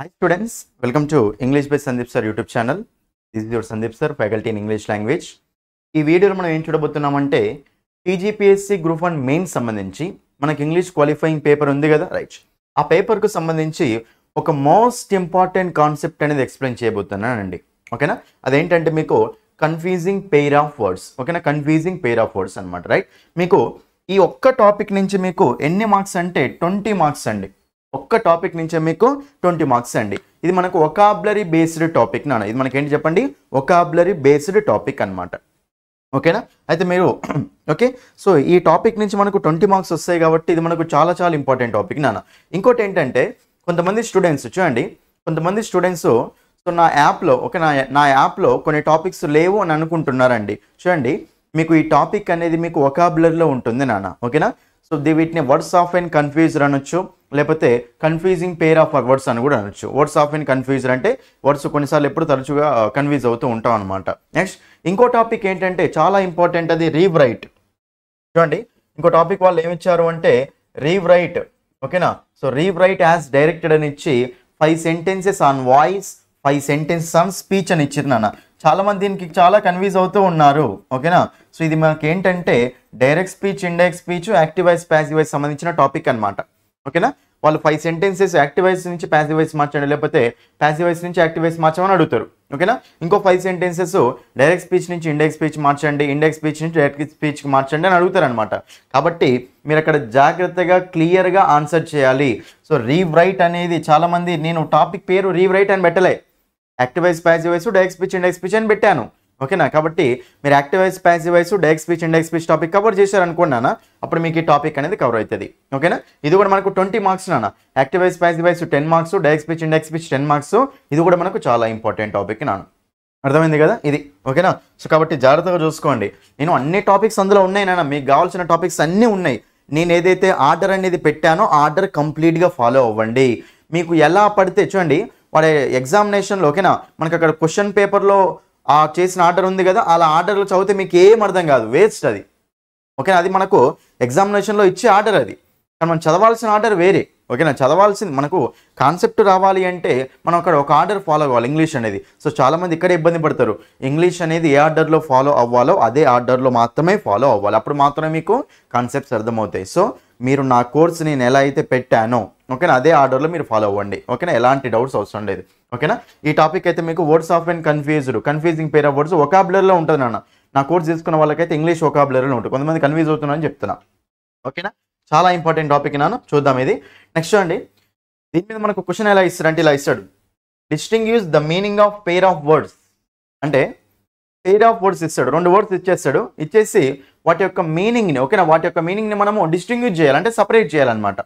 Hi students, welcome to English by Sandeep Sir YouTube channel. This is your Sandeep Sir, faculty in English language. ఈ వీడియోలో మనం ఏం చూడబోతున్నామంటే TGPSC group 1 mains సంబంధించి మనకి English qualifying paper ఉంది కదా, right. ఆ పేపర్కు సంబంధించి ఒక మోస్ట్ ఇంపార్టెంట్ కాన్సెప్ట్ అనేది ఎక్స్ప్లెయిన్ చేయబోతున్నానండి. ఓకేనా, అదేంటంటే మీకు కన్ఫ్యూజింగ్ పెయిర్ ఆఫ్ వర్డ్స్. ఓకేనా, కన్ఫ్యూజింగ్ పెయిర్ ఆఫ్ వర్డ్స్ అనమాట, రైట్. మీకు ఈ ఒక్క టాపిక్ నుంచి మీకు ఎన్ని మార్క్స్ అంటే 20 మార్క్స్ అండి. ఒక్క టాపిక్ నుంచే మీకు 20 మార్క్స్ అండి. ఇది మనకు వొకాబులరీ బేస్డ్ టాపిక్ నాన్న. ఇది మనకి ఏంటి చెప్పండి, వొకాబులరీ బేస్డ్ టాపిక్ అనమాట. ఓకేనా, అయితే మీరు ఓకే, సో ఈ టాపిక్ నుంచి మనకు 20 మార్క్స్ వస్తాయి కాబట్టి ఇది మనకు చాలా చాలా ఇంపార్టెంట్ టాపిక్ నాన్న. ఇంకోటి ఏంటంటే కొంతమంది స్టూడెంట్స్ చూడండి, కొంతమంది స్టూడెంట్స్ సో నా యాప్లో ఓకే నా యాప్లో కొన్ని టాపిక్స్ లేవు అని అనుకుంటున్నారండి. చూడండి, మీకు ఈ టాపిక్ అనేది మీకు వొకాబులరీలో ఉంటుంది నాన్న. ఓకేనా, సో వీటిని వర్డ్స్ ఆఫ్ అండ్ కన్ఫ్యూజర్ అనొచ్చు, లేకపోతే కన్ఫ్యూజింగ్ పెయిర్ ఆఫ్ వర్డ్స్ అని కూడా అనొచ్చు. వర్డ్స్ ఆఫ్ అండ్ కన్ఫ్యూజర్ అంటే వర్డ్స్ కొన్నిసార్లు ఎప్పుడు తరచుగా కన్ఫ్యూజ్ అవుతూ ఉంటాం అనమాట. నెక్స్ట్ ఇంకో టాపిక్ ఏంటంటే చాలా ఇంపార్టెంట్, అది రీవ్రైట్. చూడండి, ఇంకో టాపిక్ వాళ్ళు ఏమిచ్చారు అంటే రీవ్రైట్. ఓకేనా, సో రీవ్రైట్ యాజ్ డైరెక్టెడ్ అని ఇచ్చి 5 sentences on voice, 5 sentences on speech అని ఇచ్చారు నాన్న. చాలా మంది దీనికి చాలా కన్ఫ్యూజ్ అవుతూ ఉన్నారు. ఓకేనా, సో ఇది మనకి ఏంటంటే direct speech, indirect speech, active voice, passive voice సంబంధించిన టాపిక్ అనమాట. ఓకేనా, వాళ్ళు 5 సెంటెన్సెస్ యాక్టివ్ వాయిస్ నుంచి ప్యాసివ్ వాయిస్ మార్చండి, లేకపోతే ప్యాసివ్ వాయిస్ నుంచి యాక్టివ్ వాయిస్ మార్చమని అడుగుతారు. ఓకేనా, ఇంకో 5 సెంటెన్సెస్ డైరెక్ట్ స్పీచ్ నుంచి ఇండైరెక్ట్ స్పీచ్ మార్చండి, ఇండైరెక్ట్ స్పీచ్ నుంచి డైరెక్ట్ స్పీచ్ మార్చండి అని అడుగుతారు అనమాట. కాబట్టి మీరు అక్కడ జాగ్రత్తగా క్లియర్గా ఆన్సర్ చేయాలి. సో రీవ్రైట్ అనేది చాలా మంది, నేను టాపిక్ పేరు రీవ్రైట్ అని పెట్టలే, active voice, passive voice, direct speech, indirect speech అని పెట్టాను. ఓకేనా, కాబట్టి మీరు active voice, passive voice, direct speech, indirect speech topic cover చేశారనుకున్నానా, అప్పుడు మీకు ఈ టాపిక్ అనేది కవర్ అవుతుంది. ఓకేనా, ఇది కూడా మనకు 20 మార్క్స్ నాన్న. Active voice, passive voice 10 marks, direct speech, indirect speech 10 marks. ఇది కూడా మనకు చాలా ఇంపార్టెంట్ టాపిక్ నాన్న. అర్థమైంది కదా ఇది. ఓకేనా, సో కాబట్టి జాగ్రత్తగా చూసుకోండి. నేను అన్ని టాపిక్స్ అందులో ఉన్నాయి నాన్న, మీకు కావాల్సిన టాపిక్స్ అన్నీ ఉన్నాయి. నేను ఏదైతే ఆర్డర్ అనేది పెట్టానో ఆర్డర్ కంప్లీట్గా ఫాలో అవ్వండి. మీకు ఎలా పడితే చూడండి, వాడి ఎగ్జామినేషన్లో ఓకేనా మనకు అక్కడ క్వశ్చన్ పేపర్లో ఆ చేసిన ఆర్డర్ ఉంది కదా, అలా ఆర్డర్లో చదివితే మీకు ఏం అర్థం కాదు, వేస్ట్ అది. ఓకేనా, అది మనకు ఎగ్జామినేషన్లో ఇచ్చే ఆర్డర్ అది, కానీ మనం చదవాల్సిన ఆర్డర్ వేరే. ఓకేనా, చదవాల్సింది మనకు కాన్సెప్ట్ రావాలి అంటే మనం అక్కడ ఒక ఆర్డర్ ఫాలో అవ్వాలి, ఇంగ్లీష్ అనేది. సో చాలామంది ఇక్కడే ఇబ్బంది పడతారు. ఇంగ్లీష్ అనేది ఏ ఆర్డర్లో ఫాలో అవ్వాలో అదే ఆర్డర్లో మాత్రమే ఫాలో అవ్వాలి, అప్పుడు మాత్రమే మీకు కాన్సెప్ట్స్ అర్థమవుతాయి. సో మీరు నా కోర్స్ నేను ఎలా అయితే పెట్టానో ఓకేనా అదే ఆర్డర్లో మీరు ఫాలో అవ్వండి. ఓకేనా, ఎలాంటి డౌట్స్ అవసరం లేదు. ఓకేనా, ఈ టాపిక్ అయితే మీకు words of and confusing pair of words వొకాబులరీలో ఉంటుంది నాన్న. నా కోర్స్ తీసుకున్న వాళ్ళకైతే ఇంగ్లీష్ వొకాబులరీలో ఉంటుంది, కొంతమంది కన్ఫ్యూజ్ అవుతున్నారని చెప్తున్నా. ఓకేనా, చాలా ఇంపార్టెంట్ టాపిక్ నాన్న, చూద్దాం ఇది. నెక్స్ట్ అండి, దీని మీద మనకు క్వశ్చన్ ఎలా ఇస్తారంటే ఇలా ఇస్తాడు, distinguish the meaning of pair of words. అంటే పెయిర్ ఆఫ్ వర్డ్స్ ఇస్తాడు, 2 వర్డ్స్ ఇచ్చేస్తాడు, ఇచ్చేసి వాటి యొక్క మీనింగ్ని ఓకేనా వాటి యొక్క మీనింగ్ని మనము డిస్టింగ్విష్ చేయాలంటే సపరేట్ చేయాలన్నమాట,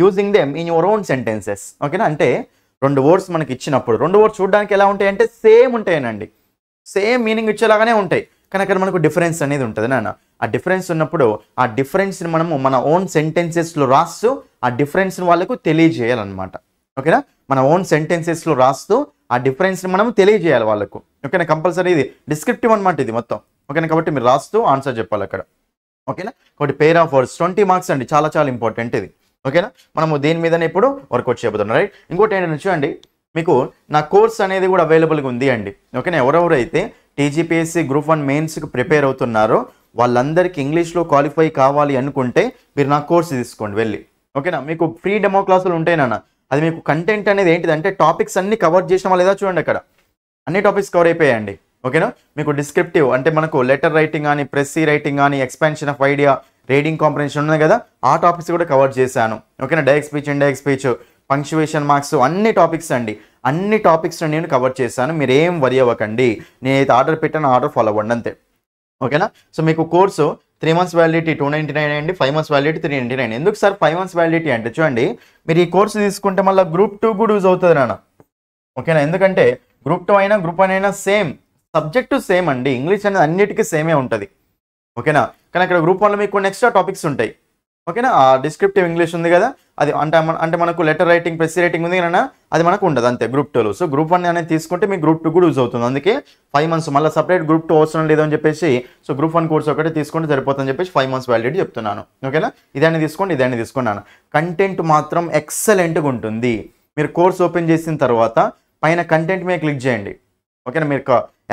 using them in your own sentences. ఓకేనా, అంటే 2 వర్డ్స్ మనకి ఇచ్చినప్పుడు 2 వర్డ్స్ చూడడానికి ఎలా ఉంటాయి అంటే సేమ్ ఉంటాయనండి, సేమ్ మీనింగ్ ఇచ్చేలాగానే ఉంటాయి, కానీ అక్కడ మనకు డిఫరెన్స్ అనేది ఉంటుంది నాన్న. ఆ డిఫరెన్స్ ఉన్నప్పుడు ఆ డిఫరెన్స్ని మనము మన ఓన్ సెంటెన్సెస్లో రాస్తూ ఆ డిఫరెన్స్ని వాళ్ళకు తెలియజేయాలన్నమాట. ఓకేనా, మన ఓన్ సెంటెన్సెస్లో రాస్తూ ఆ డిఫరెన్స్ని మనం తెలియజేయాలి వాళ్ళకు. ఓకేనా, కంపల్సరీ ఇది డిస్క్రిప్టివ్ అనమాట ఇది మొత్తం. ఓకేనా, కాబట్టి మీరు రాస్తూ ఆన్సర్ చెప్పాలి అక్కడ. ఓకేనా, కాబట్టి పెయిర్ ఆఫ్ వర్డ్స్ 20 మార్క్స్ అండి, చాలా చాలా ఇంపార్టెంట్ ఇది. ఓకేనా, మనము దేని మీదనే ఇప్పుడు వర్కౌట్ చేయబోతున్నాం, రైట్. ఇంకోటి ఏంటంటే చూడండి, మీకు నా కోర్స్ అనేది కూడా అవైలబుల్గా ఉంది అండి. ఓకేనా, ఎవరెవరైతే టీజీపీఎస్సీ గ్రూప్ 1 మెయిన్స్కి ప్రిపేర్ అవుతున్నారో వాళ్ళందరికీ ఇంగ్లీష్లో క్వాలిఫై కావాలి అనుకుంటే మీరు నా కోర్స్ తీసుకోండి వెళ్ళి. ఓకేనా, మీకు ఫ్రీ డెమో క్లాసులు ఉంటాయి నాన్న. అది మీకు కంటెంట్ అనేది ఏంటిదంటే టాపిక్స్ అన్ని కవర్ చేసిన లేదా చూడండి, అక్కడ అన్ని టాపిక్స్ కవర్ అయిపోయాయండి. ఓకేనా, మీకు డిస్క్రిప్టివ్ అంటే మనకు లెటర్ రైటింగ్ కానీ, ప్రెస్సీ రైటింగ్ కానీ, expansion of idea, reading comprehension ఉన్నాయి కదా, ఆ టాపిక్స్ కూడా కవర్ చేశాను. ఓకేనా, direct speech, indirect speech, punctuation marks, అన్ని టాపిక్స్ అండి, అన్ని టాపిక్స్ నేను కవర్ చేశాను. మీరు ఏం వరి అవ్వకండి, నేనైతే ఆర్డర్ పెట్టాను, ఆర్డర్ ఫాలో అవ్వండి అంతే. ఓకేనా, సో మీకు కోర్సు 3 మంత్స్ వ్యాలిడిటీ 299 అండి, 5 మంత్స్ వ్యాలిడిటీ 399. ఎందుకు సార్ 5 మంత్స్ వ్యాలిడిటీ అంటే చూడండి, మీరు ఈ కోర్సు తీసుకుంటే మళ్ళీ గ్రూప్ 2 కూడా యూజ్ అవుతుంది నాన్న. ఓకేనా, ఎందుకంటే గ్రూప్ 2 అయినా గ్రూప్ 1 అయినా సేమ్ సబ్జెక్టు సేమ్ అండి, ఇంగ్లీష్ అనేది అన్నిటికీ సేమే ఉంటుంది. ఓకేనా, కానీ అక్కడ గ్రూప్ 1లో మీకు కొన్ని ఎక్స్ట్రా టాపిక్స్ ఉంటాయి. ఓకేనా, ఆ డిస్క్రిప్టివ్ ఇంగ్లీష్ ఉంది కదా, అది అంటే మనకు లెటర్ రైటింగ్, ప్రెస్ రైటింగ్ ఉంది కదా, అది మనకు ఉండదు అంతే గ్రూప్ 2లో. సో గ్రూప్ 1 అనేది తీసుకుంటే మీకు గ్రూప్ 2 కూడా యూజ్ అవుతుంది. అందుకే 5 మంత్స్ మళ్ళీ సపరేట్ గ్రూప్ 2 అవసరం లేదు అని చెప్పేసి, సో గ్రూప్ 1 కోర్స్ ఒకటి తీసుకుంటే సరిపోతుందని చెప్పేసి 5 మంత్స్ వ్యాలిడిటీ చెప్తున్నాను. ఓకేనా, ఇదాన్ని తీసుకోండి, ఇదాన్ని తీసుకున్నాను. కంటెంట్ మాత్రం ఎక్సలెంట్గా ఉంటుంది. మీరు కోర్స్ ఓపెన్ చేసిన తర్వాత పైన కంటెంట్ మీద క్లిక్ చేయండి. ఓకేనా, మీరు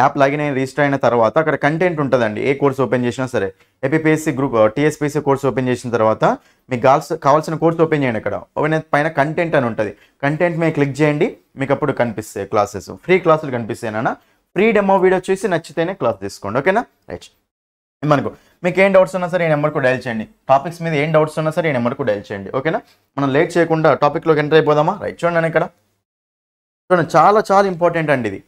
యాప్ లాగిన్ అయిన రిజిస్టర్ అయిన తర్వాత అక్కడ కంటెంట్ ఉంటుందండి. ఏ కోర్స్ ఓపెన్ చేసినా సరే, APSC group TSPSC course open చేసిన తర్వాత మీకు కావాల్సిన కోర్స్ ఓపెన్ చేయండి. అక్కడ పైన కంటెంట్ అని ఉంటుంది. కంటెంట్ మీద క్లిక్ చేయండి, మీకు అప్పుడు కనిపిస్తాయి క్లాసెస్, ఫ్రీ క్లాసులు కనిపిస్తాయి నాన్న. ఫ్రీ డెమో వీడియో చూసి నచ్చితేనే క్లాస్ తీసుకోండి. ఓకేనా, రైట్. మనకు మీకు ఏం డౌట్స్ ఉన్నా సరే ఈ నెంబర్కు డైల్ చేయండి. టాపిక్స్ మీద ఏం డౌట్స్ ఉన్నా సరే ఈ నెంబర్కు డైల్ చేయండి. ఓకేనా, మనం లేట్ చేయకుండా టాపిక్లోకి ఎంటర్ అయిపోదామా? రైట్, చూడండి ఇక్కడ చూడండి, చాలా చాలా ఇంపార్టెంట్ అండి ఇది.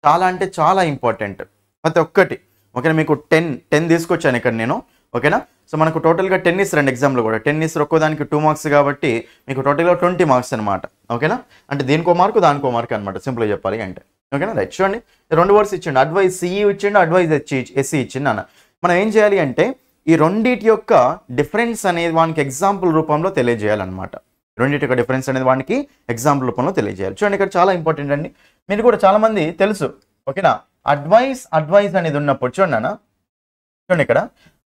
చాలా అంటే చాలా ఇంపార్టెంట్ ప్రతి ఒక్కటి. ఓకేనా, మీకు 10 తీసుకొచ్చాను ఇక్కడ నేను. ఓకేనా, సో మనకు టోటల్గా 10 ఇస్తారండి ఎగ్జామ్లో కూడా. 10 ఇస్తారు, ఒక్కోదానికి 2 మార్క్స్ కాబట్టి మీకు టోటల్గా 20 మార్క్స్ అనమాట. ఓకేనా, అంటే దీనికో మార్కు దానికో మార్క్ అనమాట, సింపుల్గా చెప్పాలి అంటే. ఓకేనా, రైట్. చూడండి 2 వర్డ్స్ ఇచ్చిండు, అడ్వైజ్ సిఈ ఇచ్చిండు, అడ్వైజ్ ఎస్సీ ఇచ్చిండు అన్న. మనం ఏం చేయాలి అంటే ఈ రెండింటి యొక్క డిఫరెన్స్ అనేది వానికి ఎగ్జాంపుల్ రూపంలో తెలియజేయాలన్నమాట. రెండింటి యొక్క డిఫరెన్స్ అనేది వానికి ఎగ్జాంపుల్ రూపంలో తెలియజేయాలి. చూడండి ఇక్కడ చాలా ఇంపార్టెంట్ అండి, మీరు కూడా చాలా మంది తెలుసు. ఓకేనా, అడ్వైజ్ అనేది ఉన్నప్పుడు చూడండి ఇక్కడ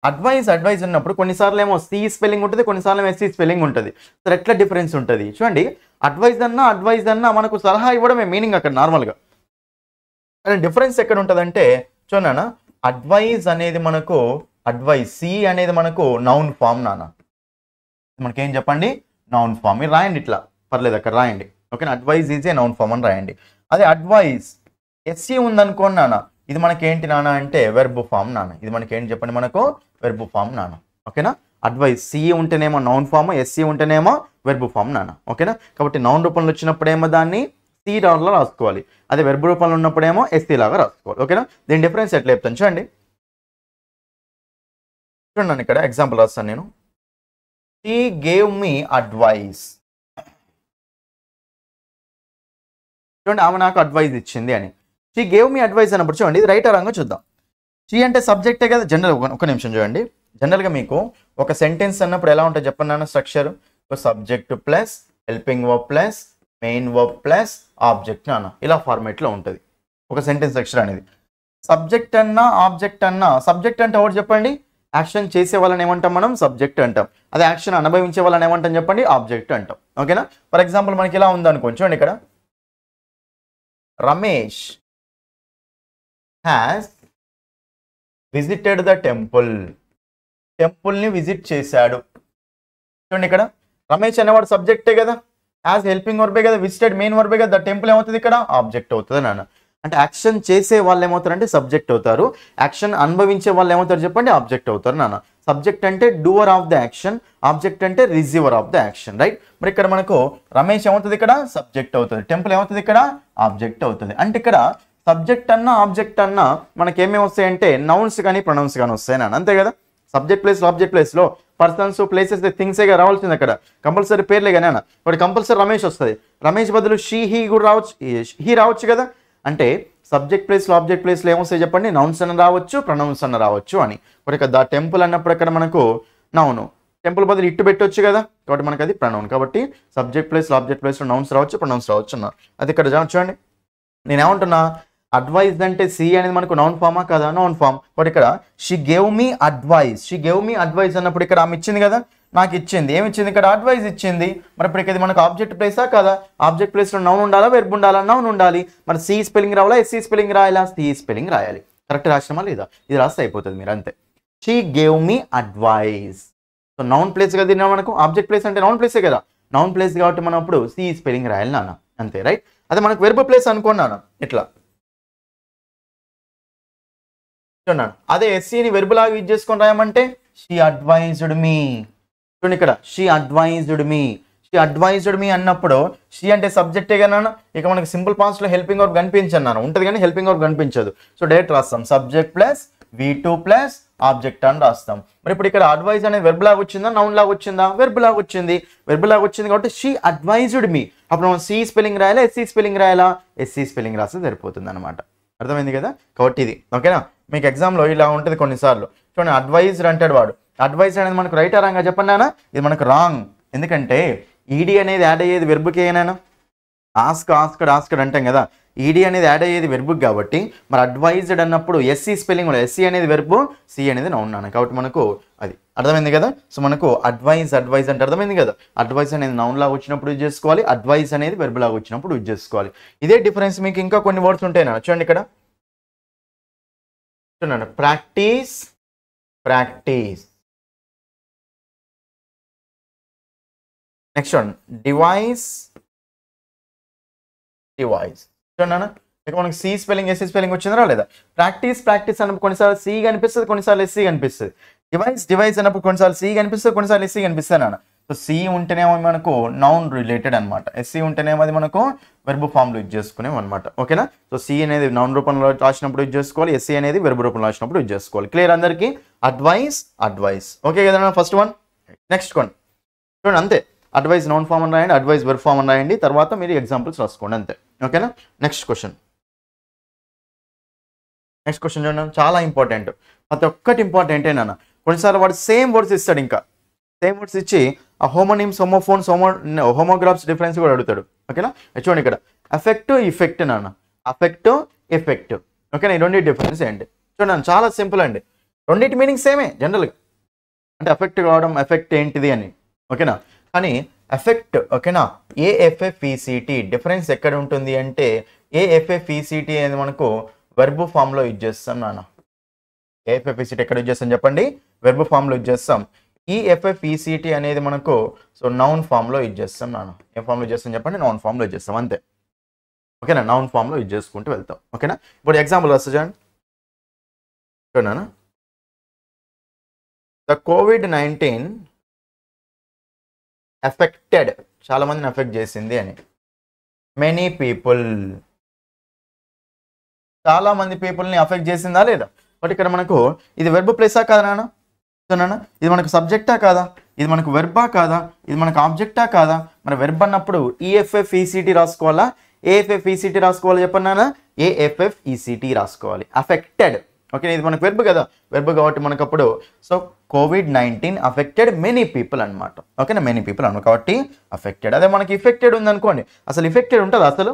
అడ్వైజ్ ఉన్నప్పుడు కొన్నిసార్లు ఏమో సి స్పెల్లింగ్ ఉంటుంది, కొన్నిసార్లు ఎస్సీ స్పెల్లింగ్ ఉంటుంది. సో ఎట్లా డిఫరెన్స్ ఉంటుంది చూడండి. అడ్వైజ్ అన్నా మనకు సలహా ఇవ్వడమే మీనింగ్ అక్కడ నార్మల్గా. కానీ డిఫరెన్స్ ఎక్కడ ఉంటుందంటే చూడన్నా, అడ్వైజ్ అనేది మనకు అడ్వైజ్, సి అనేది మనకు నౌన్ ఫామ్ నాన్న. మనకేం చెప్పండి, నౌన్ ఫామ్. మీరు రాయండి ఇట్లా, పర్లేదు అక్కడ రాయండి. ఓకేనా, advice is a noun form అని రాయండి. అదే అడ్వైజ్ ఎస్సీ ఉందనుకోండి నాన్న, ఇది మనకేంటి నాన్న అంటే వెర్బ్ ఫామ్ నాన్న. ఇది మనకేంటి చెప్పండి, మనకు వెర్బ్ ఫామ్ నాన్న. ఓకేనా, అడ్వైజ్ సి ఉంటేనేమో నౌన్ ఫామ్, ఎస్సీ ఉంటేనేమో వెర్బ్ ఫామ్ నాన్న. ఓకేనా, కాబట్టి నౌన్ రూపంలో వచ్చినప్పుడేమో దాన్ని సి లో రాసుకోవాలి, అదే వెర్బ్ రూపంలో ఉన్నప్పుడేమో ఎస్సీ లాగా రాసుకోవాలి. ఓకేనా, దీని డిఫరెన్స్ ఎట్లా చెప్తాను చూడండి. చూడండి ఇక్కడ ఎగ్జాంపుల్ రాస్తాను నేను. She gave me advice. చూడండి, ఆమె నాకు అడ్వైజ్ ఇచ్చింది అని. షీ గేవ్ మీ అడ్వైజ్ అన్నప్పుడు చూడండి, ఇది రైట్ రంగా చూద్దాం. షీ అంటే సబ్జెక్టే కదా. జనరల్ ఒక నిమిషం చూడండి, జనరల్గా మీకు ఒక సెంటెన్స్ అన్నప్పుడు ఎలా ఉంటుంది చెప్పండి నాన్న structure. Subject plus helping verb plus main verb plus object నాన్న, ఇలా ఫార్మేట్లో ఉంటుంది ఒక సెంటెన్స్ స్ట్రక్చర్ అనేది. సబ్జెక్ట్ అన్నా ఆబ్జెక్ట్ అన్నా, సబ్జెక్ట్ అంటే ఎవరు చెప్పండి, యాక్షన్ చేసే వాళ్ళని ఏమంటాం మనం, సబ్జెక్ట్ అంటాం. అదే యాక్షన్ అనుభవించే వాళ్ళని ఏమంటాం చెప్పండి, ఆబ్జెక్ట్ అంటాం. ఓకేనా, ఫర్ ఎగ్జాంపుల్ మనకి ఇలా ఉందనుకోండి చూడండి ఇక్కడ, Ramesh has visited the temple. టెంపుల్ని విజిట్ చేశాడు. చూడండి ఇక్కడ రమేష్ అనేవాడు సబ్జెక్టే కదా, యాజ్ హెల్పింగ్ వర్బే కదా, విజిటెడ్ మెయిన్ వర్బే కదా, ద టెంపుల్ ఏమవుతుంది ఇక్కడ, ఆబ్జెక్ట్ అవుతుంది నాన్న. అంటే యాక్షన్ చేసే వాళ్ళు ఏమవుతారంటే సబ్జెక్ట్ అవుతారు, యాక్షన్ అనుభవించే వాళ్ళు ఏమవుతారు చెప్పండి, ఆబ్జెక్ట్ అవుతారు నాన్న. సబ్జెక్ట్ అంటే doer of the action, object అంటే receiver of the action. Right, మరి ఇక్కడ మనకు రమేష్ ఏమవుతుంది ఇక్కడ, సబ్జెక్ట్ అవుతుంది, టెంపుల్ ఏమవుతుంది ఇక్కడ, ఆబ్జెక్ట్ అవుతుంది. అంటే ఇక్కడ సబ్జెక్ట్ అన్నా ఆబ్జెక్ట్ అన్నా మనకి ఏమేమి వస్తాయంటే నౌన్స్ కానీ ప్రొనౌన్స్ కానీ వస్తాయి నాన్న, అంతే కదా. సబ్జెక్ట్ ప్లేస్ ఆబ్జెక్ట్ ప్లేస్లో పర్సన్స్ ప్లేసెస్ థింగ్సేగా రావాల్సింది అక్కడ, కంపల్సరీ పేర్లే కానీ అన్న. ఇప్పుడు కంపల్సరీ రమేష్ వస్తుంది, రమేష్ బదులు షీ హీ కూడా రావచ్చు, హీ రావచ్చు కదా. అంటే సబ్జెక్ట్ ప్లేస్లో ఆబ్జెక్ట్ ప్లేస్లో ఏమొస్తాయి చెప్పండి, నౌన్స్ అన్న రావచ్చు, ప్రొనౌన్స్ అన్న రావచ్చు అని. ఇప్పుడు ఇక్కడ ద టెంపుల్ అన్నప్పుడు అక్కడ మనకు నౌను, టెంపుల్ బదులు ఇట్టు పెట్టవచ్చు కదా, కాబట్టి మనకు అది ప్రొనౌన్. కాబట్టి సబ్జెక్ట్ ప్లేస్లో ఆబ్జెక్ట్ ప్లేస్లో నౌన్స్ రావచ్చు, ప్రొనౌన్స్ రావచ్చు అన్న. అది ఇక్కడ చూడండి, నేనేమంటున్నా, అడ్వైజ్ అంటే సి అనేది మనకు నౌన్ ఫామా కదా, నౌన్ ఫామ్. బట్ ఇక్కడ she gave me advice, she gave me advice అన్నప్పుడు ఇక్కడ ఆమె ఇచ్చింది కదా, నాకు ఇచ్చింది, ఏమి ఇచ్చింది ఇక్కడ, అడ్వైజ్ ఇచ్చింది. మరి ఇప్పుడు ఇది మనకు ఆబ్జెక్ట్ ప్లేసా కదా, ఆబ్జెక్ట్ ప్లేస్లో నౌన్ ఉండాలా, వెర్బ్ ఉండాలా, నౌన్ ఉండాలి. మరి సి స్పెల్లింగ్ రావాలా, ఎస్సీ స్పెల్లింగ్ రాయాలా, సి స్పెల్లింగ్ రాయాలి. కరెక్ట్ రాసినామా లేదా, ఇది రాస్తే అయిపోతుంది మీరు అంతే. She gave me advice, so noun place కదా మనకు, ఆబ్జెక్ట్ ప్లేస్ అంటే నౌన్ ప్లేసే కదా, నౌన్ ప్లేస్ కాబట్టి మనం అప్పుడు సి స్పెల్లింగ్ రాయాలి నాన్న, అంతే. రైట్, అదే మనకు వెర్బ్ ప్లేస్ అనుకున్నాను ఇట్లా చూడండి. అదే ఎస్సీని వెర్బ్ లాగా యూజ్ చేసుకొని రాయమంటే షీ అడ్వైజ్డ్ మీ. చూడండి ఇక్కడ she advised me, she advised me అన్నప్పుడు షీ అంటే సబ్జెక్టే కదా, ఇక మనకి సింపుల్ పాస్ట్లో హెల్పింగ్ వర్బ్ కనిపించన్నాను ఉంటుంది కానీ హెల్పింగ్ వర్బ్ కనిపించదు. సో డైరెక్ట్ రాస్తాం subject plus V2 plus object అని రాస్తాం. మరి ఇప్పుడు ఇక్కడ అడ్వైజ్ అనేది వెర్బ్ లాగా వచ్చిందా, నౌన్ లాగా వచ్చిందా, వెర్బ్ లాగా వచ్చింది. వెర్బ్ లాగా వచ్చింది కాబట్టి షీ అడ్వైజ్డ్ మీ, అప్పుడు మనం సి స్పెల్లింగ్ రాయాలా, ఎస్సీ స్పెల్లింగ్ రాయాలా, ఎస్సీ స్పెల్లింగ్ రాస్తే సరిపోతుంది అనమాట. అర్థమైంది కదా, కాబట్టి ఇది ఓకేనా. మీకు ఎగ్జామ్లో ఇలా ఉంటుంది కొన్నిసార్లు. చూడండి అడ్వైజర్ అంటాడు వాడు, అడ్వైజ్ అనేది మనకు రైట్ ఆ రాంగా చెప్పండి నాన్న, ఇది మనకు రాంగ్. ఎందుకంటే ఈడీ అనేది యాడ్ అయ్యేది వెర్బుకి ఏనా, ఆస్కడ్ అంటాం కదా, ఈడీ అనేది యాడ్ అయ్యేది వెర్బుకి కాబట్టి మరి అడ్వైజ్డ్ అన్నప్పుడు ఎస్సీ స్పెల్లింగ్ కూడా, ఎస్సీ అనేది వెర్బు, సి అనేది నౌన్ నాన్న, కాబట్టి మనకు అది అర్థమైంది కదా. సో మనకు అడ్వైజ్ అంటే అర్థమైంది కదా. అడ్వైజ్ అనేది నౌన్ లాగా వచ్చినప్పుడు యూజ్ చేసుకోవాలి, అడ్వైజ్ అనేది వెర్బ్ లాగా వచ్చినప్పుడు యూజ్ చేసుకోవాలి. ఇదే డిఫరెన్స్ మీకు ఇంకా కొన్ని వర్డ్స్ ఉంటాయి నా చూడండి ఇక్కడ చూడండి. ప్రాక్టీస్. నెక్స్ట్ వన్ డివైస్ చూడన్నా. ఇక్కడ మనకి సి స్పెల్లింగ్ ఎస్సీ స్పెల్లింగ్ వచ్చిందా లేదా. ప్రాక్టీస్ అన్నప్పుడు కొన్నిసార్లు సి కనిపిస్తుంది, కొన్నిసార్లు ఎస్సీ కనిపిస్తుంది. డివైస్ అన్నప్పుడు కొన్నిసార్లు సి కనిపిస్తుంది, కొన్నిసార్లు ఎస్సీ కనిపిస్తుంది అన్న. సో సి ఉంటేనేమో మనకు నౌన్ రిలేటెడ్ అనమాట, ఎస్సీ ఉంటేనేమో అది మనకు వెర్బ్ ఫామ్లో యూజ్ చేసుకునేవి అనమాట. ఓకేనా. సో సి అనేది నౌన్ రూపంలో రాసినప్పుడు యూజ్ చేసుకోవాలి, ఎస్సీ అనేది వెర్బ్ రూపంలో రాసినప్పుడు యూజ్ చేసుకోవాలి. క్లియర్ అందరికీ. అడ్వైస్ ఓకే కదా ఫస్ట్ వన్. నెక్స్ట్ వన్ చూడండి అంతే. అడ్వైజ్ నౌన్ ఫామ్ అని రాయండి, అడ్వైజ్ వెర్బ్ ఫామ్ అని రాయండి, తర్వాత మీరు ఎగ్జాంపుల్స్ రాసుకోండి అంతే. ఓకేనా. నెక్స్ట్ క్వశ్చన్ చూడండి, చాలా ఇంపార్టెంట్. ప్రతి ఒక్కటి ఇంపార్టెంటేనా. కొన్నిసార్లు వాడు సేమ్ వర్డ్స్ ఇస్తాడు, ఇంకా సేమ్ వర్డ్స్ ఇచ్చి ఆ హోమోనిమ్స్, హోమోఫోన్స్, హోమోగ్రాఫ్స్ డిఫరెన్స్ కూడా అడుగుతాడు. ఓకేనా. చూడండి ఇక్కడ ఇఫెక్ట్ నాన్న, ఎఫెక్ట్. ఓకేనా. ఈ రెండింటి డిఫరెన్స్ ఏంటి చూడండి. చాలా సింపుల్ అండి, రెండింటి మీనింగ్ సేమే జనరల్గా. అంటే ఎఫెక్ట్ కావడం, ఎఫెక్ట్ ఏంటిది అని. ఓకేనా. కానీ ఎఫెక్ట్ ఓకేనా ఏఎఫ్ఎఫ్ఈసిటి డిఫరెన్స్ ఎక్కడ ఉంటుంది అంటే ఏఎఫ్ఎఫ్ఈసిటి అనేది మనకు వెర్బ్ ఫామ్లో యూజ్ చేస్తాం నాన్న. ఏఎఫ్ఎఫ్ఈసిటి ఎక్కడ యూజ్ చేస్తాం చెప్పండి, వెర్బ్ ఫామ్లో యూజ్ చేస్తాం. ఈఎఫ్ఎఫ్ఈసిటి అనేది మనకు సో నౌన్ ఫామ్లో యూజ్ చేస్తాం నాన్న. ఏ ఫామ్లో యూజ్ చేస్తాం చెప్పండి, నౌన్ ఫామ్లో యూజ్ చేస్తాం అంతే. ఓకేనా. నౌన్ ఫామ్లో యూజ్ చేసుకుంటూ వెళ్తాం. ఓకేనా. ఇప్పుడు ఎగ్జాంపుల్ వస్తా చూడండి చూడన్నా. ద COVID-19 ఎఫెక్టెడ్ చాలా మందిని ఎఫెక్ట్ చేసింది అని. మెనీ పీపుల్ చాలా మంది పీపుల్ని ఎఫెక్ట్ చేసిందా లేదా. బట్ ఇక్కడ మనకు ఇది వెర్బ్ ప్లేసా కాదా నాన్న, ఇది మనకు సబ్జెక్టా కాదా, ఇది మనకు వెర్బా కాదా, ఇది మనకు ఆబ్జెక్టా కాదా. మన వెర్బ్ అన్నప్పుడు ఈఎఫ్ఎఫ్ఈసిటి రాసుకోవాలా, ఏఎఫ్ఎఫ్ఈసిటి రాసుకోవాలి చెప్పండి నాన్న. ఏఎఫ్ఎఫ్ఈసిటి రాసుకోవాలి. అఫెక్టెడ్ ఓకే, ఇది మనకు వెర్బ్ కదా, వెర్బ్ కాబట్టి మనకు అప్పుడు so COVID-19 affected many people అనమాట. ఓకేనా. మెనీ పీపుల్ అన్న కాబట్టి అఫెక్టెడ్. అదే మనకి ఇఫెక్టెడ్ ఉందనుకోండి, అసలు ఇఫెక్టెడ్ ఉంటుంది అసలు.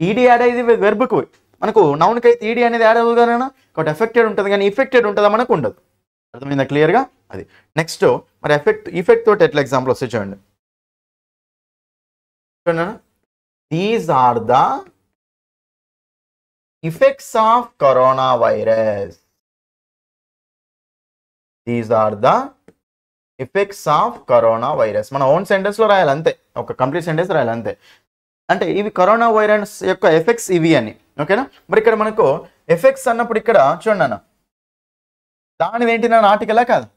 ఈడీ యాడ్ అయ్యేది వెర్బ్కు, మనకు నౌన్కి అయితే ఈడీ అనేది యాడ్ అవ్వదు కదా కాబట్టి ఎఫెక్టెడ్ ఉంటుంది, కానీ ఇఫెక్టెడ్ ఉంటుందా మనకు ఉండదు. అర్థమైందా క్లియర్గా అది. నెక్స్ట్ మరి ఇఫెక్ట్ తోటి ఎట్లా ఎగ్జాంపుల్ వస్తే చూడండి. These are the effects of coronavirus. These are the effects of coronavirus. మన ఓన్ సెంటెన్స్లో రాయాలి అంతే, ఒక కంప్లీట్ సెంటెన్స్ రాయాలి అంతే. అంటే ఇవి కరోనా వైరస్ యొక్క ఎఫెక్ట్స్ ఇవి అని. ఓకేనా. మరి ఇక్కడ మనకు ఎఫెక్ట్స్ అన్నప్పుడు ఇక్కడ చూడండి అన్న, దానిది ఏంటి నా ఆర్టికలా కాదు.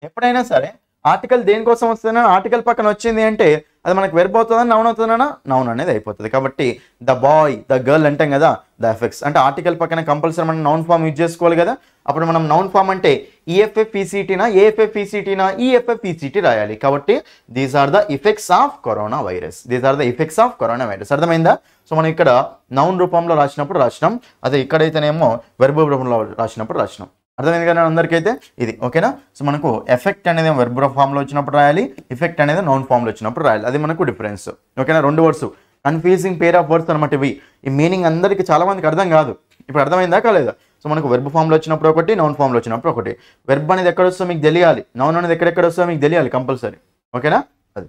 ఎప్పుడైనా సరే ఆర్టికల్ దేనికోసం వస్తుందన్నా, ఆర్టికల్ పక్కన వచ్చింది అంటే అది మనకు వెర్బ్ అవుతుందని నౌన్ అవుతుందన్నా, నౌన్ అనేది అయిపోతుంది. కాబట్టి ద బాయ్, ద గర్ల్ అంటాం కదా, ద ఎఫెక్ట్స్ అంటే ఆర్టికల్ పక్కన కంపల్సరీ మనం నౌన్ ఫామ్ యూజ్ చేసుకోవాలి కదా. అప్పుడు మనం నౌన్ ఫామ్ అంటే ఈఎఫ్ఎఫ్ఈసిటీనా, ఏఎఫ్ఎఫ్ఈసిటీనా, ఈఎఫ్ఎఫ్ఈసిటీ రాయాలి. కాబట్టి these are the effects of coronavirus. అర్థమైందా. సో మనం ఇక్కడ నౌన్ రూపంలో రాసినప్పుడు రాసినాం, అదే ఇక్కడైతేనేమో వెర్బ్ రూపంలో రాసినప్పుడు రాసినాం. అర్థమైంది కదా అందరికైతే ఇది. ఓకేనా. సో మనకు ఎఫెక్ట్ అనేది వెర్బ్ ఫామ్లో వచ్చినప్పుడు రాయాలి, ఇఫెక్ట్ అనేది నౌన్ ఫామ్లో వచ్చినప్పుడు రాయాలి. అది మనకు డిఫరెన్స్. ఓకేనా. రెండు words confusing pair of words అనమాట ఇవి. ఈ మీనింగ్ అందరికీ చాలా మందికి అర్థం కాదు. ఇప్పుడు అర్థమైందా కాలేదా. సో మనకు వెర్బ్ ఫామ్లో వచ్చినప్పుడు ఒకటి, నౌన్ ఫామ్లో వచ్చినప్పుడు ఒకటి. వెర్బ్ అనేది ఎక్కడ వస్తుందో మీకు తెలియాలి, నౌన్ అనేది ఎక్కడెక్కడ వస్తుందో మీకు తెలియాలి కంపల్సరీ. ఓకేనా. అది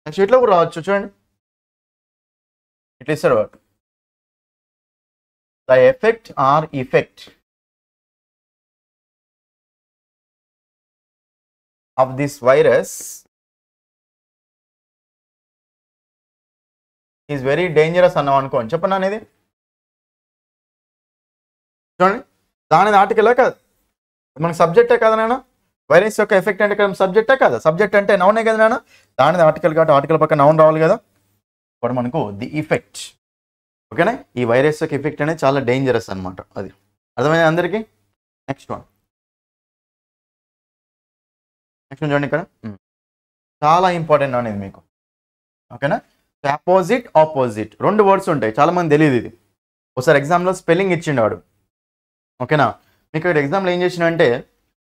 నెక్స్ట్ ఇట్లా కూడా రావచ్చు చూడండి. ఇట్లా ఇస్తారు word the effect are effect of this virus is very dangerous అన్నాం అనుకోండి. చెప్పండి అనేది చూడండి, దానిది ఆర్టికలా కాదు, మనకు సబ్జెక్టే కదా నాన్న. వైరస్ యొక్క ఎఫెక్ట్ అంటే ఇక్కడ సబ్జెక్టే కదా, సబ్జెక్ట్ అంటే నౌనే కదా నాన్న. దానిది ఆర్టికల్ కాబట్టి ఆర్టికల్ పక్కన నౌన్ రావాలి కదా. ఇప్పుడు మనకు ది ఇఫెక్ట్. ఓకేనా. ఈ వైరస్ యొక్క ఎఫెక్ట్ అనేది చాలా డేంజరస్ అనమాట. అది అర్థమైంది అందరికీ. నెక్స్ట్ వన్ చూడండి ఇక్కడ చాలా ఇంపార్టెంట్ అనేది మీకు. ఓకేనా. అపోజిట్, ఆపోజిట్ రెండు వర్డ్స్ ఉంటాయి, చాలా మంది తెలియదు ఇది. ఒకసారి ఎగ్జామ్లో స్పెల్లింగ్ ఇచ్చిండు వాడు. ఓకేనా. మీకు ఇక్కడ ఎగ్జామ్లో ఏం చేసిన అంటే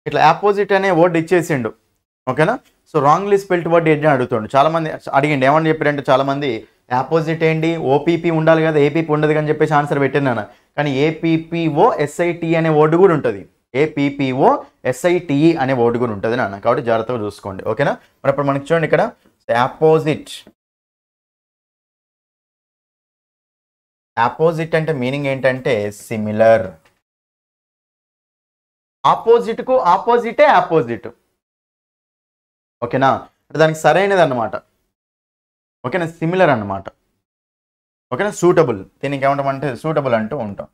ఇట్లా ఆపోజిట్ అనే వర్డ్ ఇచ్చేసిండు. ఓకేనా. సో రాంగ్లీ స్పెల్ట్ వర్డ్ ఏంటి అడుగుతుండు. చాలా మంది అడిగిండు, ఏమని చెప్పారంటే చాలా మంది ఆపోజిట్ ఏంటి, ఓపీపీ ఉండాలి కదా, ఏపీపీ ఉండదు అని చెప్పేసి ఆన్సర్ పెట్టినాను. కానీ ఏపీపీఓ ఎస్ఐటి అనే వర్డ్ కూడా ఉంటుంది. ఏపీపీఓ SITE అనే వర్డ్ కూడా ఉంటుంది నాన్న, కాబట్టి జాగ్రత్తగా చూసుకోండి. ఓకేనా? మరి ఇప్పుడు మనకి చూడండి ఇక్కడ ఆపోజిట్. ఆపోజిట్ అంటే మీనింగ్ ఏంటంటే సిమిలర్. ఆపోజిట్కు ఆపోజిటే ఆపోజిట్. ఓకేనా? అంటే దానికి సరైనది అన్నమాట. ఓకేనా? సిమిలర్ అన్నమాట. ఓకేనా? సూటబుల్. దీనికి ఏమంటామంటే సూటబుల్ అంటూ ఉంటాం.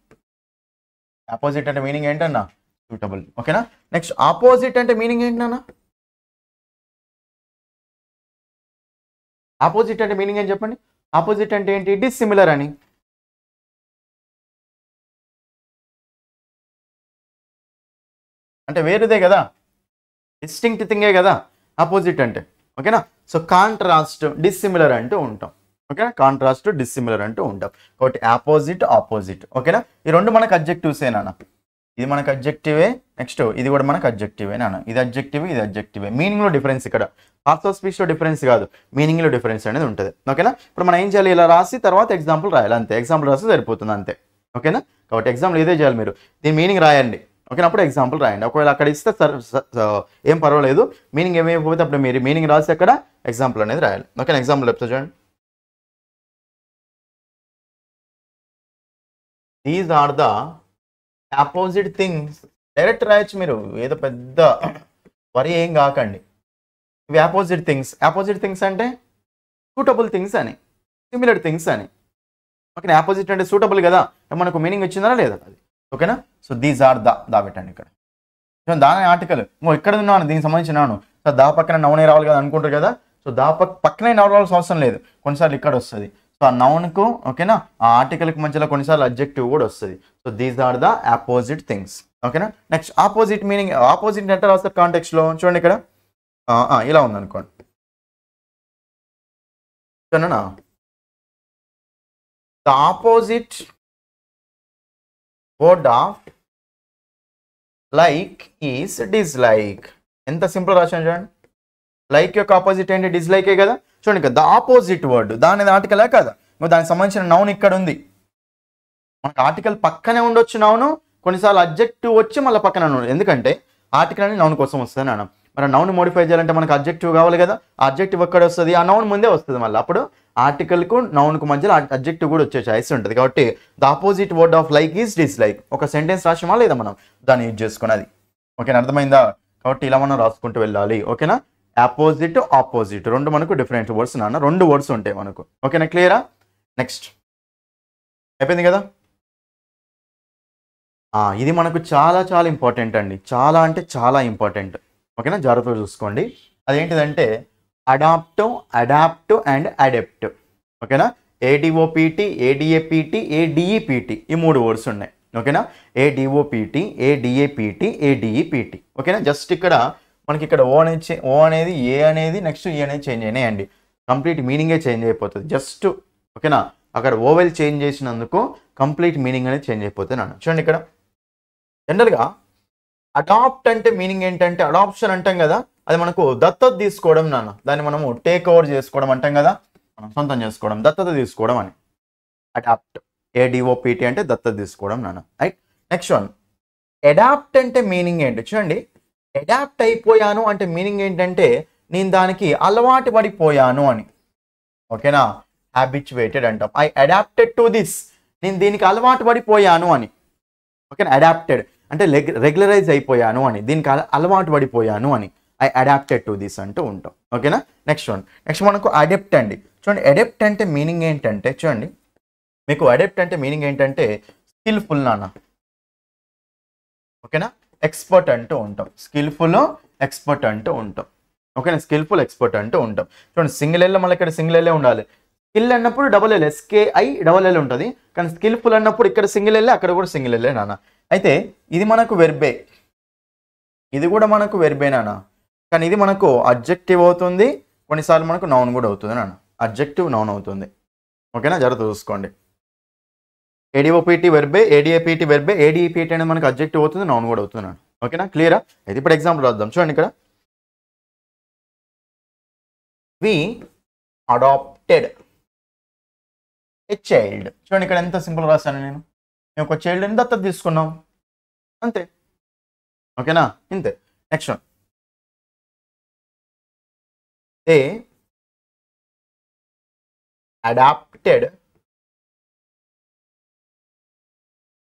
ఆపోజిట్ అంటే మీనింగ్ ఏంటన్నా? సూటబుల్. ఓకేనా? నెక్స్ట్ ఆపోజిట్ అంటే మీనింగ్ ఏంటన్నా? ఆపోజిట్ అంటే మీనింగ్ ఏం చెప్పండి? ఆపోజిట్ అంటే ఏంటి? డిస్సిమిలర్ అని. అంటే వేరేదే కదా, డిస్టింక్ట్ థింగే కదా ఆపోజిట్ అంటే. ఓకేనా? సో కాంట్రాస్ట్, డిస్సిమిలర్ అంటూ ఉంటాం. ఓకేనా? కాంట్రాస్ట్, డిస్సిమిలర్ అంటూ ఉంటాం. కాబట్టి ఆపోజిట్, ఆపోజిట్. ఓకేనా? ఈ రెండు మనకు అడ్జెక్టివ్సే నాన్న. ఇది మనకు అడ్జెక్టివే, నెక్స్ట్ ఇది కూడా మనకు అడ్జెక్టివే నాన్న. ఇది అడ్జెక్టివ్, ఇది అడ్జెక్టివే. మీనింగ్లో డిఫరెన్స్ ఇక్కడ, పార్ట్స్ ఆఫ్ స్పీచ్లో డిఫరెన్స్ కాదు, మీనింగ్లో డిఫరెన్స్ అనేది ఉంటుంది. ఓకేనా? ఇప్పుడు మనం ఏం చేయాలి? ఇలా రాసి తర్వాత ఎగ్జాంపుల్ రాయాలి అంతే. ఎగ్జాంపుల్ రాస్తే సరిపోతుంది అంతే. ఓకేనా? కాబట్టి ఎగ్జాంపుల్ ఇదే చేయాలి మీరు, దీని మీనింగ్ రాయండి. ఓకేనా? అప్పుడు ఎగ్జాంపుల్ రాయండి. ఒకవేళ అక్కడ ఇస్తే ఏం పర్వాలేదు, మీనింగ్ ఏమైపోతే అప్పుడు మీరు మీనింగ్ రాసి అక్కడ ఎగ్జాంపుల్ అనేది రాయాలి. ఓకేనా? ఎగ్జాంపుల్ చెప్తా చూడండి. These are the opposite things. Direct రాయొచ్చు మీరు, ఏదో పెద్ద వరి ఏం కాకండి. ఇవి ఆపోజిట్ థింగ్స్. ఆపోజిట్ థింగ్స్ అంటే సూటబుల్ థింగ్స్ అని, సిమిలర్ థింగ్స్ అని. ఓకేనా? ఆపోజిట్ అంటే సూటబుల్ కదా, మనకు మీనింగ్ వచ్చిందా లేదా అది. ఓకేనా? సో దీస్ ఆర్ దా పెట్టండి ఇక్కడ. దాని ఆర్టికల్ ఇక్కడ ఉన్నాను, దీనికి సంబంధించినాను. సో దా పక్కన నౌనే రావాలి కదా అనుకుంటారు కదా. సో దా పక్కనే నౌన్ రావాల్సిన అవసరం లేదు, కొన్నిసార్లు ఇక్కడ వస్తుంది. సో ఆ నౌన్కు, ఓకేనా, ఆ ఆర్టికల్కి మధ్యలో కొన్నిసార్లు అడ్జెక్టివ్ కూడా వస్తుంది. So these are the opposite things. ఓకేనా? నెక్స్ట్ ఆపోజిట్ మీనింగ్, ఆపోజిట్ ఎంత రాస్తారు కాంటెక్స్లో చూడండి ఇక్కడ. ఇలా ఉందనుకోండి, చూడనా, the opposite word of like is dislike. ఎంత సింపుల్ రాశాను చూడండి. లైక్ యొక్క ఆపోజిట్ ఏంటి? డిస్లైకే కదా. చూడండి కదా, ద ఆపోజిట్ వర్డ్, దాని ఆర్టికలే కదా, దానికి సంబంధించిన నౌన్ ఇక్కడ ఉంది. మనకు ఆర్టికల్ పక్కనే ఉండొచ్చు నౌను, కొన్నిసార్లు అడ్జెక్టివ్ వచ్చి మళ్ళీ పక్కన నౌన్. ఎందుకంటే ఆర్టికల్ అనేది నౌన్ కోసం వస్తుంది నాన్న. మరి నౌన్ మోడిఫై చేయాలంటే మనకు అడ్జెక్టివ్ కావాలి కదా. ఆ అడ్జెక్టివ్ ఎక్కడ వస్తుంది? ఆ నౌన్ ముందే వస్తుంది. మళ్ళీ అప్పుడు ఆర్టికల్కు నౌన్కు మధ్యలో అడ్జెక్టివ్ కూడా వచ్చే ఛాయిస్ ఉంటుంది. కాబట్టి the opposite word of like is dislike. ఒక సెంటెన్స్ రాసామా లేదా మనం, దాన్ని యూజ్ చేసుకున్నది. ఓకేనా? అర్థమైందా? కాబట్టి ఇలా మనం రాసుకుంటూ వెళ్ళాలి. ఓకేనా? ఆపోజిట్, ఆపోజిట్ రెండు మనకు డిఫరెంట్ వర్డ్స్ నాన్న, రెండు వర్డ్స్ ఉంటాయి మనకు. ఓకేనా? క్లియరా? నెక్స్ట్ అయిపోయింది కదా. ఇది మనకు చాలా చాలా ఇంపార్టెంట్ అండి, చాలా అంటే చాలా ఇంపార్టెంట్. ఓకేనా? జాగ్రత్తగా చూసుకోండి. అదేంటిదంటే అడాప్ట్ అండ్ అడెప్ట్. ఓకేనా? ADOPT, ADAPT, ADEPT ఈ మూడు వర్డ్స్ ఉన్నాయి. ఓకేనా? ADOPT, ADAPT, ADEPT. ఓకేనా? జస్ట్ ఇక్కడ మనకి ఇక్కడ ఓ అనేది ఏ అనేది నెక్స్ట్ ఈ అనేది చేంజ్ అయినాయండి. కంప్లీట్ మీనింగే చేంజ్ అయిపోతుంది జస్ట్. ఓకేనా? అక్కడ ఓవెల్ చేంజ్ చేసినందుకు కంప్లీట్ మీనింగ్ అనేది చేంజ్ అయిపోతుంది నాన్న. చూడండి ఇక్కడ జనరల్గా అడాప్ట్ అంటే మీనింగ్ ఏంటంటే, అడాప్షన్ అంటాం కదా, అది మనకు దత్తత తీసుకోవడం నాన్న. దాన్ని మనము టేక్ ఓవర్ చేసుకోవడం అంటాం కదా, మనం సొంతం చేసుకోవడం, దత్తత తీసుకోవడం అని. అడాప్ట్, ADOPT అంటే దత్తత తీసుకోవడం నాన్న. రైట్? నెక్స్ట్ వన్ అడాప్ట్ అంటే మీనింగ్ ఏంటి చూడండి. అడాప్ట్ అయిపోయాను అంటే మీనింగ్ ఏంటంటే నేను దానికి అలవాటు పడిపోయాను అని. ఓకేనా? హ్యాబిచువేటెడ్ అంటాం. ఐ అడాప్టెడ్ టు దిస్, నేను దీనికి అలవాటు పడిపోయాను అని. ఓకేనా? అడాప్టెడ్ అంటే రెగ్యులరైజ్ అయిపోయాను అని, దీనికి అలవాటు పడిపోయాను అని. ఐ అడాప్టెడ్ టు దిస్ అంటూ ఉంటాం. ఓకేనా? నెక్స్ట్ వన్, నెక్స్ట్ మనకు అడెప్ట్ అండి. చూడండి అడెప్ట్ అంటే మీనింగ్ ఏంటంటే, చూడండి మీకు అడెప్ట్ అంటే మీనింగ్ ఏంటంటే స్కిల్ఫుల్ నాన్న. ఓకేనా? ఎక్స్పర్ట్ అంటూ ఉంటాం. స్కిల్ఫుల్, ఎక్స్పర్ట్ అంటూ ఉంటాం. ఓకేనా? స్కిల్ఫుల్, ఎక్స్పర్ట్ అంటూ ఉంటాం. చూడండి సింగిల్ ఎల్, మళ్ళీ ఇక్కడ సింగిల్ ఎల్లే ఉండాలి. స్కిల్ అన్నప్పుడు డబుల్ ఎల్, SKILL ఉంటుంది. కానీ స్కిల్ఫుల్ అన్నప్పుడు ఇక్కడ సింగిల్ ఎల్లే, అక్కడ కూడా సింగిల్ ఎల్లే నాన్న. అయితే ఇది మనకు వెర్బే, ఇది కూడా మనకు వెర్బే నాన్న. కానీ ఇది మనకు అడ్జెక్టివ్ అవుతుంది, కొన్నిసార్లు మనకు నౌన్ కూడా అవుతుంది నాన్న. అడ్జెక్టివ్, నౌన్ అవుతుంది. ఓకేనా? జాగ్రత్త చూసుకోండి. ADOPT వెర్బే, ADAPT వెర్బే, ADEPT అనేది మనకు అడ్జెక్టివ్ అవుతుంది, నౌన్ కూడా అవుతుంది నాన్న. ఓకేనా? క్లియరా? అయితే ఇప్పుడు ఎగ్జాంపుల్ రాద్దాం. చూడండి ఇక్కడ వి అడాప్టెడ్ ఏ చైల్డ్. చూడండి ఇక్కడ ఎంత సింపుల్ రాశాను నేను ఒక చైల్డ్ని దత్తత తీసుకున్నాం అంతే. ఓకేనా? ఇంతే. Next one, they adapted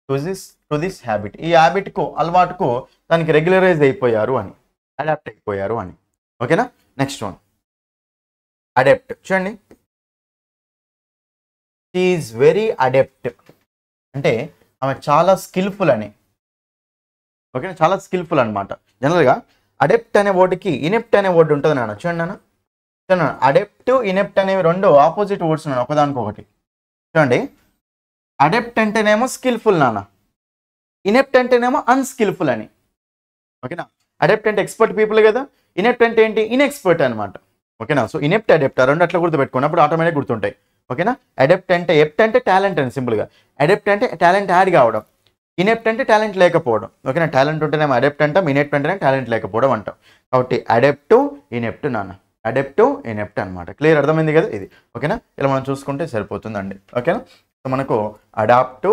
to this habit, ఈ హ్యాబిట్కు అలవాటుకు దానికి రెగ్యులరైజ్ అయిపోయారు అని, అడాప్ట్ అయిపోయారు అని. ఓకేనా. Next one adept. చూడండి, షీ ఈజ్ వెరీ అడెప్ట్ అంటే ఆమె చాలా స్కిల్ఫుల్ అని. ఓకేనా, చాలా స్కిల్ఫుల్ అనమాట. జనరల్గా అడెప్ట్ అనే వర్డ్కి ఇనెప్ట్ అనే వర్డ్ ఉంటుంది నాన్న. చూడండి నాన్న, చూడండి, అడెప్ట్ ఇనెప్ట్ అనేవి రెండు ఆపోజిట్ వర్డ్స్ నాన్న, ఒకదానికొకటి. చూడండి, అడెప్ట్ అంటేనేమో స్కిల్ఫుల్ నాన్న, ఇనెప్ట్ అంటేనేమో అన్స్కిల్ఫుల్ అని. ఓకేనా, అడెప్ట్ అంటే ఎక్స్పర్ట్ పీపుల్ కదా, ఇనెప్ట్ అంటే ఏంటి, ఇన్ఎక్స్పర్ట్ అనమాట. ఓకేనా, సో ఇనెప్ట్ అడెప్ట్ రెండు అట్లా గుర్తుపెట్టుకోండి, అప్పుడు ఆటోమేటిక్ గుర్తుంటాయి. ఓకేనా, అడెప్ట్ అంటే ఎప్ట్ అంటే టాలెంట్ అని సింపుల్గా, అడెప్ట్ అంటే టాలెంట్ యాడ్ కావడం, ఇనెప్ట్ అంటే టాలెంట్ లేకపోవడం. ఓకేనా, టాలెంట్ ఉంటేనేమో అడెప్ట్ అంటాం, ఇనెప్ట్ అంటేనే టాలెంట్ లేకపోవడం అంటాం. కాబట్టి అడెప్ట్ ఇనెప్ట్ నాన్న, అడెప్ట్ ఇనెప్ట్ అనమాట. క్లియర్, అర్థమైంది కదా ఇది. ఓకేనా, ఇలా మనం చూసుకుంటే సరిపోతుందండి. ఓకేనా, సో మనకు అడాప్ట్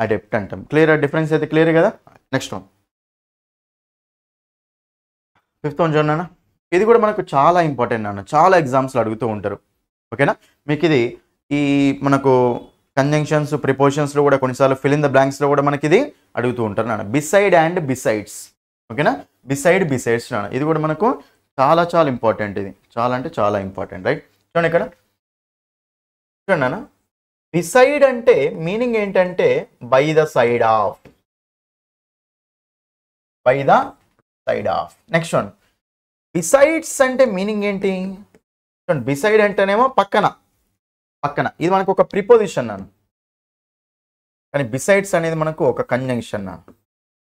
అడెప్ట్ అంటాం. క్లియర్, డిఫరెన్స్ అయితే క్లియర్ కదా. నెక్స్ట్ వన్, ఫిఫ్త్ వన్ చూడండి. ఇది కూడా మనకు చాలా ఇంపార్టెంట్ అన్న, చాలా ఎగ్జామ్స్లో అడుగుతూ ఉంటారు. ఓకేనా, మీకు ఇది ఈ మనకు కంజంక్షన్స్ ప్రిపోజిషన్స్లో కూడా కొన్నిసార్లు ఫిల్ ఇన్ ద బ్లాంక్స్లో కూడా మనకి ఇది అడుగుతూ ఉంటారు నాన్న. Beside and besides. ఓకేనా, బిసైడ్ బిసైడ్స్ నాన్న, ఇది కూడా మనకు చాలా చాలా ఇంపార్టెంట్. ఇది చాలా అంటే చాలా ఇంపార్టెంట్, రైట్. చూడండి ఇక్కడ, చూడండి నాన్న, బిసైడ్ అంటే మీనింగ్ ఏంటంటే by the side of, by the side of. Next one, besides అంటే మీనింగ్ ఏంటి, చూడండి, బిసైడ్ అంటేనేమో పక్కన, పక్కన, ఇది మనకు ఒక ప్రిపోజిషన్ నాన్న, కానీ బిసైడ్స్ అనేది మనకు ఒక కంజంక్షన్ నాన్న.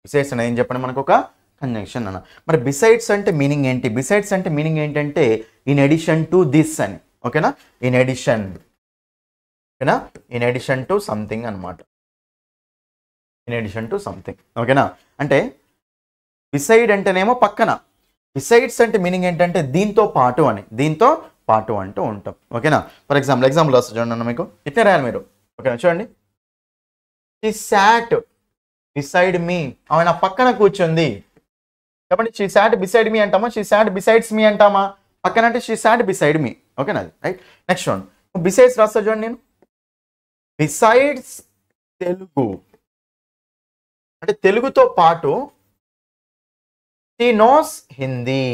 బిసైడ్స్ అనేది ఏం చెప్పండి, మనకు ఒక కంజంక్షన్ అన్న. మరి బిసైడ్స్ అంటే మీనింగ్ ఏంటి, బిసైడ్స్ అంటే మీనింగ్ ఏంటంటే ఇన్ ఎడిషన్ టు దిస్ అని. ఓకేనా, ఇన్ ఎడిషన్, ఓకేనా, ఇన్ ఎడిషన్ టు సంథింగ్ అనమాట, ఇన్ ఎడిషన్ టు సంథింగ్. ఓకేనా, అంటే బిసైడ్ అంటేనేమో పక్కన, బిసైడ్స్ అంటే మీనింగ్ ఏంటంటే దీంతో పాటు అని, దీంతో పాటు అంటూ ఉంటాం. ఓకేనా, ఫర్ ఎగ్జాంపుల్ వస్తుంది చూడండి అన్న, మీకు ఇట్లా రాయాలి మీరు. ఓకేనా, చూడండి, షీ సాట్ బిసైడ్ మీ, ఆమె నా పక్కన కూర్చుంది. చెప్పండి, షీ సాట్ బిసైడ్ మీ అంటామా, షీ సాట్ బిసైడ్స్ మీ అంటామా, పక్కన అంటే షీ సాట్ బిసైడ్ మీ. ఓకేనా, అది రైట్. నెక్స్ట్ వన్, బిసైడ్స్ రాస్తా చూడండి నేను, బిసైడ్స్ తెలుగు అంటే తెలుగుతో పాటు, షీ నోస్ హిందీ.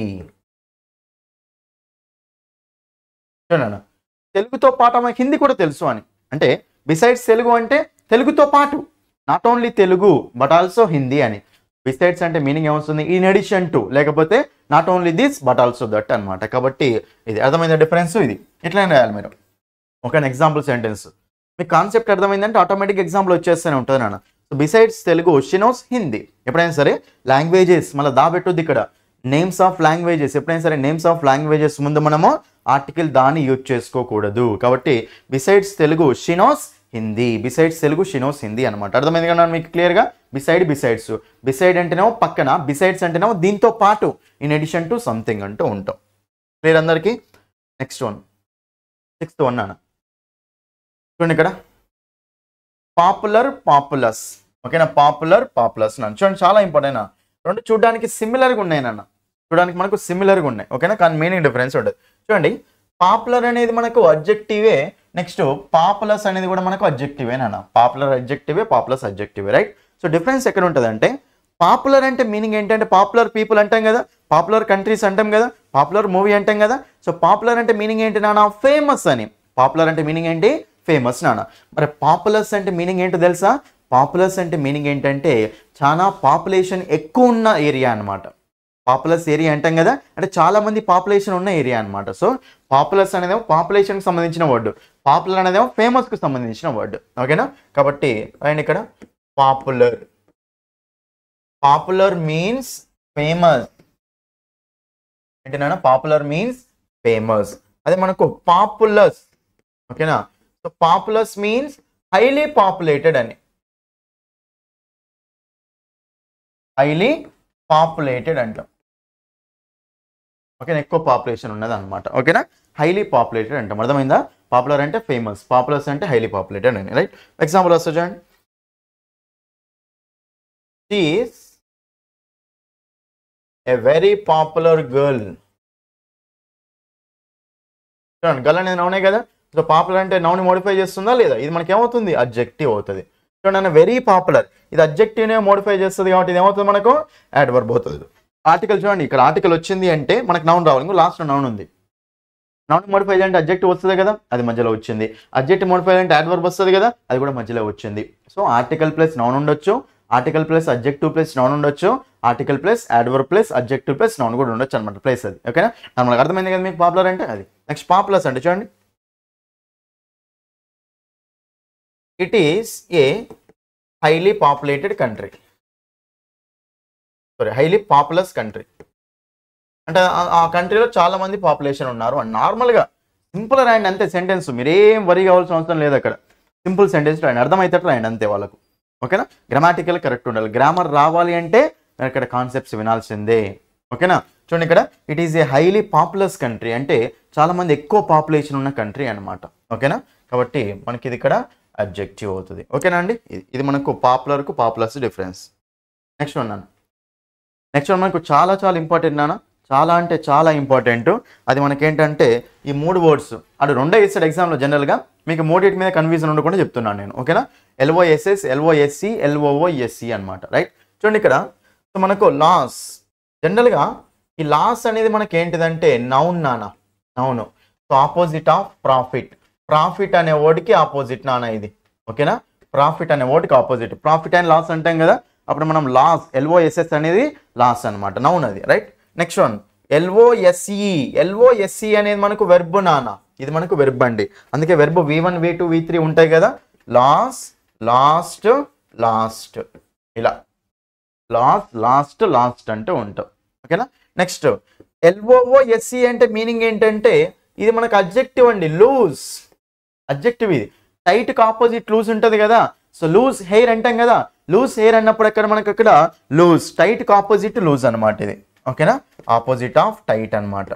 చూడండి, తెలుగుతో పాటు ఆమె హిందీ కూడా తెలుసు అని. అంటే బిసైడ్స్ తెలుగు అంటే తెలుగుతో పాటు, not only Telugu but also Hindi అని. బిసైడ్స్ అంటే మీనింగ్ ఏమొస్తుంది, ఇన్ ఎడిషన్ టు, లేకపోతే not only this but also that అనమాట. కాబట్టి ఇది అర్థమైంది డిఫరెన్స్. ఇది ఇట్లనే రాయాలి మీరు. ఒక ఎగ్జాంపుల్ సెంటెన్స్ మీకు కాన్సెప్ట్ అర్థమైందంటే ఆటోమేటిక్ ఎగ్జాంపుల్ వచ్చేస్తూనే ఉంటుంది నాన్న. So besides Telugu she knows Hindi. ఎప్పుడైనా సరే లాంగ్వేజెస్ మళ్ళీ దాబెట్టుద్ది ఇక్కడ, నేమ్స్ ఆఫ్ లాంగ్వేజెస్. ఎప్పుడైనా సరే నేమ్స్ ఆఫ్ లాంగ్వేజెస్ ముందు మనము ఆర్టికల్ దాన్ని యూజ్ చేసుకోకూడదు. కాబట్టి besides Telugu she knows Hindi, besides Telugu she knows Hindi అనమాట. అర్థమైంది కదా మీకు క్లియర్గా. బిసైడ్స్, బిసైడ్ అంటేనేమో పక్కన, బిసైడ్స్ అంటేనేమో దీంతో పాటు, ఇన్ ఎడిషన్ టు సంథింగ్ అంటూ ఉంటాం. క్లియర్ అందరికీ. నెక్స్ట్ వన్, సిక్స్త్ వన్ అన్న, చూడండి ఇక్కడ పాపులర్ పాపులస్. ఓకేనా, పాపులస్ నాన్న. చూడండి, చాలా ఇంపార్టెంట్. రెండు చూడడానికి సిమిలర్గా ఉన్నాయి నాన్న, చూడడానికి మనకు సిమిలర్గా ఉన్నాయి. ఓకేనా, కానీ మీనింగ్ డిఫరెన్స్ ఉంటుంది. చూడండి, పాపులర్ అనేది మనకు అడ్జెక్టివే, నెక్స్ట్ పాపులస్ అనేది కూడా మనకు అడ్జెక్టివే నాన్న. పాపులర్ అడ్జెక్టివే, పాపులస్ అడ్జెక్టివే, రైట్. సో డిఫరెన్స్ ఎక్కడ ఉంటుంది అంటే, పాపులర్ అంటే మీనింగ్ ఏంటంటే పాపులర్ పీపుల్ అంటాం కదా, పాపులర్ కంట్రీస్ అంటాం కదా, పాపులర్ మూవీ అంటాం కదా. సో పాపులర్ అంటే మీనింగ్ ఏంటి నాన్న, ఫేమస్ అని. పాపులర్ అంటే మీనింగ్ ఏంటి, ఫేమస్ నాన్న. మరి పాపులస్ అంటే మీనింగ్ ఏంటో తెలుసా, పాపులస్ అంటే మీనింగ్ ఏంటంటే చాలా పాపులేషన్ ఎక్కువ ఉన్న ఏరియా అనమాట. పాపులస్ ఏరియా అంటాం కదా, అంటే చాలా మంది పాపులేషన్ ఉన్న ఏరియా అనమాట. సో పాపులస్ అనేదేమో పాపులేషన్కి సంబంధించిన వర్డ్, పాపులర్ అనేదేమో ఫేమస్కి సంబంధించిన వర్డ్. ఓకేనా, కాబట్టి అండ్ ఇక్కడ పాపులర్, పాపులర్ మీన్స్ ఫేమస్. ఏంటన్నా, పాపులర్ మీన్స్ ఫేమస్. అదే మనకు పాపులస్. ఓకేనా, so populous means highly populated అని, హైలీ పాపులేటెడ్ అంటాం. ఓకేనా, ఎక్కువ పాపులేషన్ ఉన్నది అనమాట. ఓకేనా, హైలీ పాపులేటెడ్ అంటాం. అర్థమైందా, పాపులర్ అంటే ఫేమస్, పాపులస్ అంటే హైలీ పాపులేటెడ్ అని, రైట్. ఎగ్జాంపుల్ వస్తా చూడండి, she is a very popular girl. చూడండి గర్ల్ అనేది నౌనే కదా, సో పాపులర్ అంటే నౌన్ మోడిఫై చేస్తుందా లేదా, ఇది మనకి ఏమవుతుంది అడ్జెక్టివ్ అవుతుంది. చూడండి వెరీ పాపులర్, ఇది అడ్జెక్టివ్నే మోడిఫై చేస్తుంది కాబట్టి ఇది ఏమవుతుంది మనకు యాడ్వర్బ్ అవుతుంది. ఆర్టికల్ చూడండి ఇక్కడ ఆర్టికల్ వచ్చింది అంటే మనకు నౌన్ రావాలి, ఇంకో లాస్ట్ నౌన్ ఉంది. నౌన్ మోడిఫై అంటే అడ్జెక్టివ్ వస్తుంది కదా, అది మధ్యలో వచ్చింది. అడ్జెక్టివ్ మోడిఫై అంటే యాడ్వర్బ్ వస్తుంది కదా, అది కూడా మధ్యలో వచ్చింది. సో ఆర్టికల్ ప్లస్ నౌన్ ఉండొచ్చు, article plus adjective plus noun ఉండొచ్చు, article plus adverb plus adjective plus noun కూడా ఉండొచ్చు అనమాట ప్లేస్ అది. ఓకేనా, మనకు అర్థమైంది కదా మీకు పాపులర్ అంటే అది. నెక్స్ట్ పాపులస్ అంటే చూడండి, it is a highly populated country, sorry highly populous country అంటే ఆ కంట్రీలో చాలా మంది పాపులేషన్ ఉన్నారు అని నార్మల్గా సింపుల్ రాయండి అంతే సెంటెన్స్, మీరేం వరి కావాల్సిన అవసరం లేదు. అక్కడ సింపుల్ సెంటెన్స్ రాయండి, అర్థమైతే రాయండి అంతే వాళ్ళకు. ఓకేనా, గ్రామాటికల్ కరెక్ట్ ఉండాలి, గ్రామర్ రావాలి అంటే ఇక్కడ కాన్సెప్ట్స్ వినాల్సిందే. ఓకేనా, చూడండి ఇక్కడ it is a highly populous country అంటే చాలా మంది ఎక్కువ పాపులేషన్ ఉన్న కంట్రీ అనమాట. ఓకేనా, కాబట్టి మనకి ఇది ఇక్కడ అడ్జెక్టివ్ అవుతుంది. ఓకేనా అండి, ఇది మనకు పాపులర్కు populous difference. Next one next one మనకు చాలా చాలా ఇంపార్టెంట్ నాన్న, చాలా అంటే చాలా ఇంపార్టెంట్. అది మనకేంటంటే ఈ 3 వర్డ్స్ అది రెండే ఇస్తాడు ఎగ్జామ్లో జనరల్గా, మీకు మూడింటి మీద కన్ఫ్యూజన్ ఉండకుండా చెప్తున్నాను నేను. ఓకేనా, LOSS LOSC LOOSC అనమాట. రైట్, చూడండి ఇక్కడ సో మనకు లాస్, జనరల్గా ఈ లాస్ అనేది మనకి ఏంటిదంటే నౌన్ నాన్న, noun. So opposite of profit, profit అనే వర్డ్కి ఆపోజిట్ నాన్న ఇది. ఓకేనా, ప్రాఫిట్ అనే వర్డ్కి ఆపోజిట్, ప్రాఫిట్ అండ్ లాస్ అంటాం కదా, అప్పుడు మనం లాస్ LOSS అనేది లాస్ అనమాట, నౌన్ అది. రైట్, నెక్స్ట్ వన్ LOSE అనేది మనకు వెర్బ్ నాన్న, ఇది మనకు వెర్బ్ అండి, అందుకే వెర్బ్ V1 V2 V3 ఉంటాయి కదా, లాస్ లాస్ట్ లాస్ట్ ఇలా లాస్ట్ లాస్ట్ లాస్ట్ అంటూ ఉంటాం. ఓకేనా, నెక్స్ట్ LOOSE అంటే మీనింగ్ ఏంటంటే ఇది మనకు అడ్జెక్టివ్ అండి, లూజ్ అడ్జెక్టివ్ ఇది. టైట్కి ఆపోజిట్ లూజ్ ఉంటుంది కదా, సో లూజ్ హెయిర్ అంటాం కదా, లూజ్ హెయిర్ అన్నప్పుడు అక్కడ మనకు అక్కడ లూజ్, టైట్కి ఆపోజిట్ లూజ్ అనమాట ఇది. ఓకేనా, ఆపోజిట్ ఆఫ్ టైట్ అనమాట,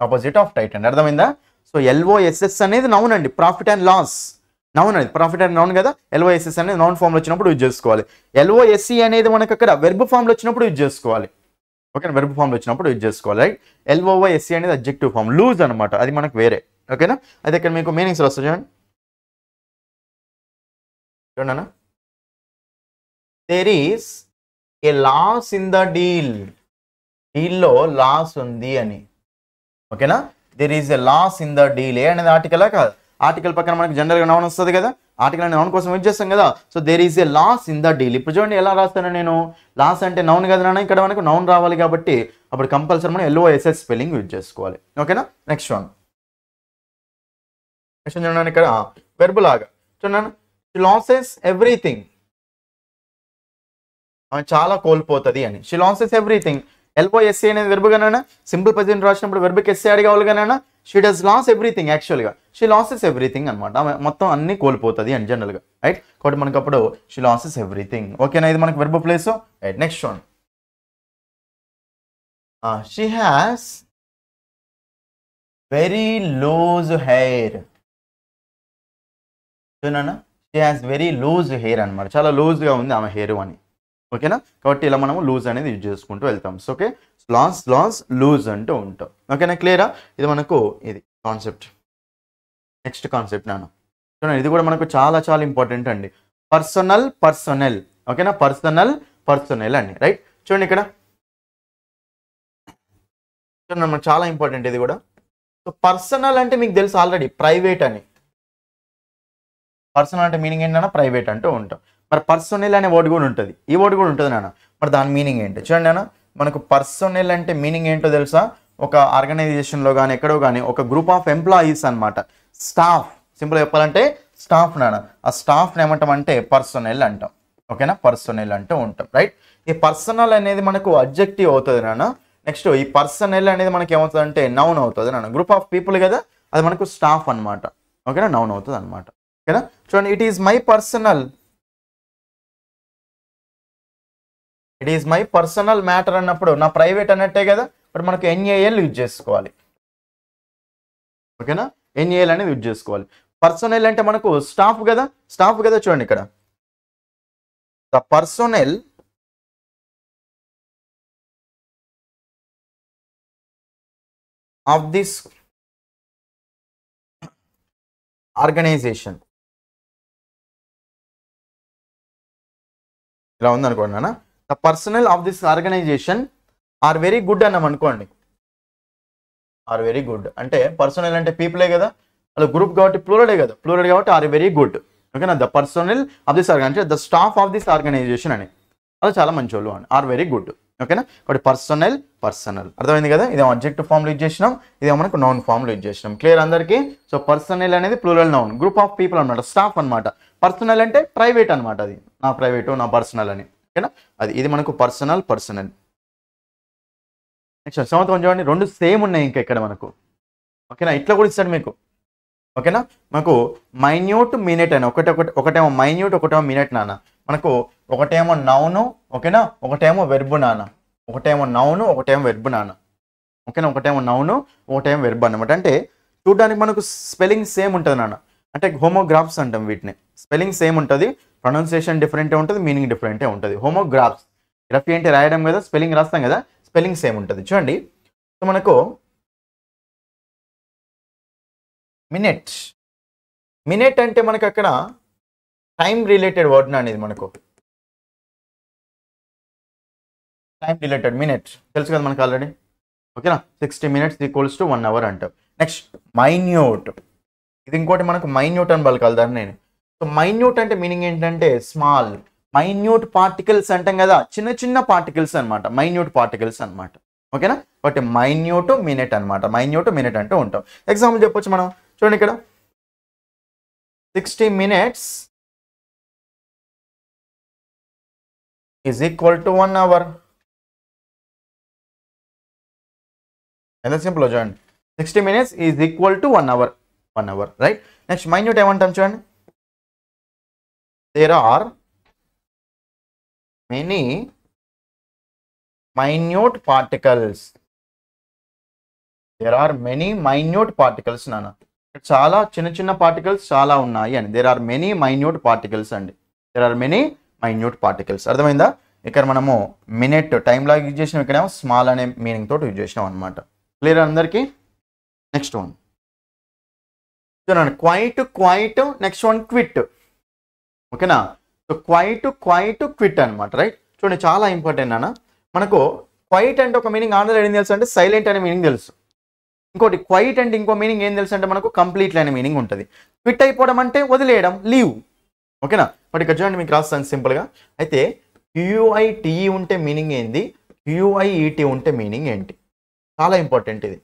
ఆపోజిట్ ఆఫ్ టైట్ అండి, అర్థమైందా. సో LOSS అనేది నౌన్ అండి, ప్రాఫిట్ అండ్ లాస్ నౌన్ అది, ప్రాఫిట్ అండ్ నౌన్ కదా, LOSS అనేది నౌన్ ఫామ్లో వచ్చినప్పుడు యూజ్ చేసుకోవాలి. LOSE అనేది మనకు అక్కడ వెర్బ్ ఫామ్లో వచ్చినప్పుడు యూజ్ చేసుకోవాలి. ఓకేనా, వెర్బ్ ఫామ్లో వచ్చినప్పుడు యూజ్ చేసుకోవాలి. రైట్, LOSE అనేది అడ్జెక్టివ్ ఫామ్, లూజ్ అనమాట, అది మనకు వేరే. ఓకేనా, అయితే ఇక్కడ మీకు మీనింగ్స్ వస్తాయి చూడండి, చూడన్నా, there is a loss in the deal, డీల్లో లాస్ ఉంది అని. ఓకేనా, there is a loss in the deal, a అనేది ఆర్టికలా కాదు, ఆర్టికల్ పక్కన మనకి జనరల్గా నౌన్ వస్తుంది కదా, ఆర్టికల్ అనే నౌన్ కోసం యూజ్ చేస్తాం కదా, so there is a loss in the deal. ఇప్పుడు చూడండి ఎలా రాస్తాను నేను, లాస్ అంటే నౌన్ కదా నాన్న, ఇక్కడ మనకు నౌన్ రావాలి కాబట్టి అప్పుడు కంపల్సరీ మనం LOSS స్పెల్లింగ్ యూజ్ చేసుకోవాలి. ఓకేనా, నెక్స్ట్ వన్ చూడండి ఇక్కడ వెర్బ్ లాగా చూడండి, షీ లాసెస్ ఎవ్రీథింగ్, చాలా కోల్పోతుంది అని, షీ లాసెస్ ఎవ్రీథింగ్. LOSE అనేది వెర్బ్ గానా, సింపుల్ ప్రెజెంట్ రాసినప్పుడు వెర్బ్కి ఎస్ఏ యాడ్ కావాలి కానీ షీ డస్ లాస్ ఎవ్రీథింగ్, యాక్చువల్గా షీ లాసెస్ ఎవ్రీథింగ్ అనమాట, మొత్తం అన్ని కోల్పోతుంది అని జనరల్గా. రైట్, కాబట్టి మనకు అప్పుడు షీ లాసెస్ ఎవ్రీథింగ్. ఓకేనా, ఇది మనకు verb place. Right, next one she has very loose hair, చూడన్నా she has very loose hair అనమాట, చాలా లూజ్గా ఉంది ఆమె హెయిర్ అని. ఓకేనా, కాబట్టి ఇలా మనము లూజ్ అనేది యూజ్ చేసుకుంటూ వెళ్తాం. So okay, loss loss lose అంటూ ఉంటాం. ఓకేనా, క్లియరా, ఇది మనకు ఇది కాన్సెప్ట్. నెక్స్ట్ కాన్సెప్ట్ నాన్న చూడండి, ఇది కూడా మనకు చాలా చాలా ఇంపార్టెంట్ అండి, పర్సనల్ పర్సనల్. ఓకేనా, పర్సనల్ పర్సనల్ అండి. రైట్, చూడండి ఇక్కడ చూడండి మనకు చాలా ఇంపార్టెంట్ ఇది కూడా. సో పర్సనల్ అంటే మీకు తెలుసు ఆల్రెడీ ప్రైవేట్ అని, పర్సనల్ అంటే మీనింగ్ ఏంటన్నా ప్రైవేట్ అంటూ ఉంటాం. మరి పర్సనల్ అనే వర్డ్ కూడా ఉంటుంది, ఈ వర్డ్ కూడా ఉంటుంది నాన్న, మరి దాని మీనింగ్ ఏంటి చూడండి నాన్న. మనకు పర్సనల్ అంటే మీనింగ్ ఏంటో తెలుసా, ఒక ఆర్గనైజేషన్లో కానీ ఎక్కడో కానీ ఒక గ్రూప్ ఆఫ్ ఎంప్లాయీస్ అనమాట, స్టాఫ్, సింపుల్ చెప్పాలంటే స్టాఫ్ నాన్న, ఆ స్టాఫ్ని ఏమంటామంటే పర్సనల్ అంటాం. ఓకేనా, పర్సనల్ అంటూ ఉంటాం. రైట్, ఈ పర్సనల్ అనేది మనకు అడ్జెక్టివ్ అవుతుంది నాన్న. నెక్స్ట్ ఈ పర్సనల్ అనేది మనకి ఏమవుతుంది అంటే నౌన్ అవుతుంది నాన్న, గ్రూప్ ఆఫ్ పీపుల్ కదా, అది మనకు స్టాఫ్ అనమాట. ఓకేనా, నౌన్ అవుతుంది అనమాట. ఓకేనా, చూడండి it is my personal, it is my personal matter అన్నప్పుడు నా ప్రైవేట్ అన్నట్టే కదా, ఇప్పుడు మనకు NAL యూజ్ చేసుకోవాలి. ఓకేనా, NAL అనేది యూజ్ చేసుకోవాలి. పర్సనల్ అంటే మనకు స్టాఫ్ కదా, స్టాఫ్ కదా, చూడండి ఇక్కడ the personnel of this organization. ఇలా ఉంది అనుకోండి నాన్న. The personnel of this organization are very good అన్నాం అనుకోండి. ఆర్ వెరీ గుడ్ అంటే పర్సనల్ అంటే పీపులే కదా, అలా గ్రూప్ కాబట్టి ప్లూరలే కదా, ప్లూరల్ కాబట్టి ఆర్ వెరీ గుడ్. ఓకేనా, the personnel of this organization అంటే the staff of this organization అని, అది చాలా మంచి వాళ్ళు అని, ఆర్ వెరీ గుడ్. ఓకేనా, కాబట్టి పర్సనల్ అర్థమైంది కదా. ఇదేమో అబ్జెక్టివ్ ఫామ్లో యూజ్ చేసినాం, ఇదేమో మనకు నౌన్ ఫామ్లో యూజ్ చేసినాం. క్లియర్ అందరికీ? సో పర్సనల్ అనేది plural noun, group of people అనమాట, స్టాఫ్ అనమాట. పర్సనల్ అంటే ప్రైవేట్ అనమాట, అది నా ప్రైవేటు నా పర్సనల్ అని. ఓకేనా, ఇది మనకు పర్సనల్. నెక్స్ట్ సెవెంత్ వన్ చూడండి, రెండు సేమ్ ఉన్నాయి ఇంకా ఇక్కడ మనకు. ఓకేనా, ఇట్లా కూడా ఇస్తాడు మీకు. ఓకేనా, మనకు మైన్యూట్ మినిట్ అని ఒకటేమో మైన్యూట్, ఒకటేమో మినిట్ నాన్న. మనకు ఒకటేమో నౌను, ఓకేనా, ఒకటేమో వెర్బు నాన్న. ఒకటేమో నౌను, ఒకటేమో వెర్బు నాన్న. ఓకేనా, ఒకటేమో నౌను, ఒకటేమో వెర్బు అనమాట. అంటే చూడడానికి మనకు స్పెల్లింగ్ సేమ్ ఉంటుంది నాన్న, అంటే హోమోగ్రాఫ్స్ అంటాం వీటిని. స్పెల్లింగ్ సేమ్ ఉంటుంది, ప్రొనౌన్సియేషన్ డిఫరెంటే ఉంటుంది, మీనింగ్ డిఫరెంటే ఉంటుంది. హోమోగ్రాఫ్స్, గ్రఫీ అంటే రాయడం కదా, స్పెల్లింగ్ రాస్తాం కదా, స్పెల్లింగ్ సేమ్ ఉంటుంది. చూడండి, సో మనకు మినిట్ అంటే మనకు అక్కడ టైం రిలేటెడ్ వర్డ్ అనేది, మనకు టైం రిలేటెడ్ మినిట్ తెలుసు కదా మనకు ఆల్రెడీ. ఓకేనా, 60 minutes = 1 hour అంటాం. నెక్స్ట్ మైన్యూట్, ఇది ఇంకోటి మనకు మైన్యూట్ అని పలకాలి దాన్ని నేను. సో మైన్యూట్ అంటే మీనింగ్ ఏంటంటే స్మాల్, మైన్యూట్ పార్టికల్స్ అంటాం కదా, చిన్న పార్టికల్స్ అనమాట, మైన్యూట్ పార్టికల్స్ అనమాట. ఓకేనా, కాబట్టి మైన్యూట్ మినిట్ అనమాట, మైన్యూట్ మినిట్ అంటూ ఉంటాం. ఎగ్జాంపుల్ చెప్పొచ్చు మనం. చూడండి ఇక్కడ 60 minutes = 1 hour. ఎంత సింపుల్ చూడండి, 60 minutes = 1 hour. 1 hour, right. Next minute ఏమంటాం చూడండి, there are many minute particles. There are many minute particles నాన్న, చాలా చిన్న పార్టికల్స్ చాలా ఉన్నాయి అని. There are many minute particles అండి, there are many minute particles. అర్థమైందా? ఇక్కడ మనము మినిట్ టైం లాగా యూజ్ చేసినాం, ఇక్కడేమో స్మాల్ అనే మీనింగ్ తోటి యూజ్ చేసినాం అనమాట. క్లియర్ అందరికీ? నెక్స్ట్ వన్ చూడండి, క్వైట్. Next one quit. ఓకేనా, సో క్వైట్ క్విట్ అనమాట, రైట్. చూడండి, చాలా ఇంపార్టెంట్ అన్న. మనకు క్వైట్ అంటే ఒక మీనింగ్ ఆంధ్రలో ఏం తెలుసు అంటే సైలెంట్ అనే మీనింగ్ తెలుసు. ఇంకోటి క్వైట్ అంటే ఇంకో మీనింగ్ ఏం తెలుసు అంటే మనకు కంప్లీట్లీ అనే మీనింగ్ ఉంటుంది. క్విట్ అయిపోవడం అంటే వదిలేయడం, లీవ్. ఓకేనా, బట్ ఇక్కడ చూడండి మీకు రాస్తాను సింపుల్గా. అయితే QUITE ఉంటే మీనింగ్ ఏంది, QUIET ఉంటే మీనింగ్ ఏంటి, చాలా ఇంపార్టెంట్ ఇది.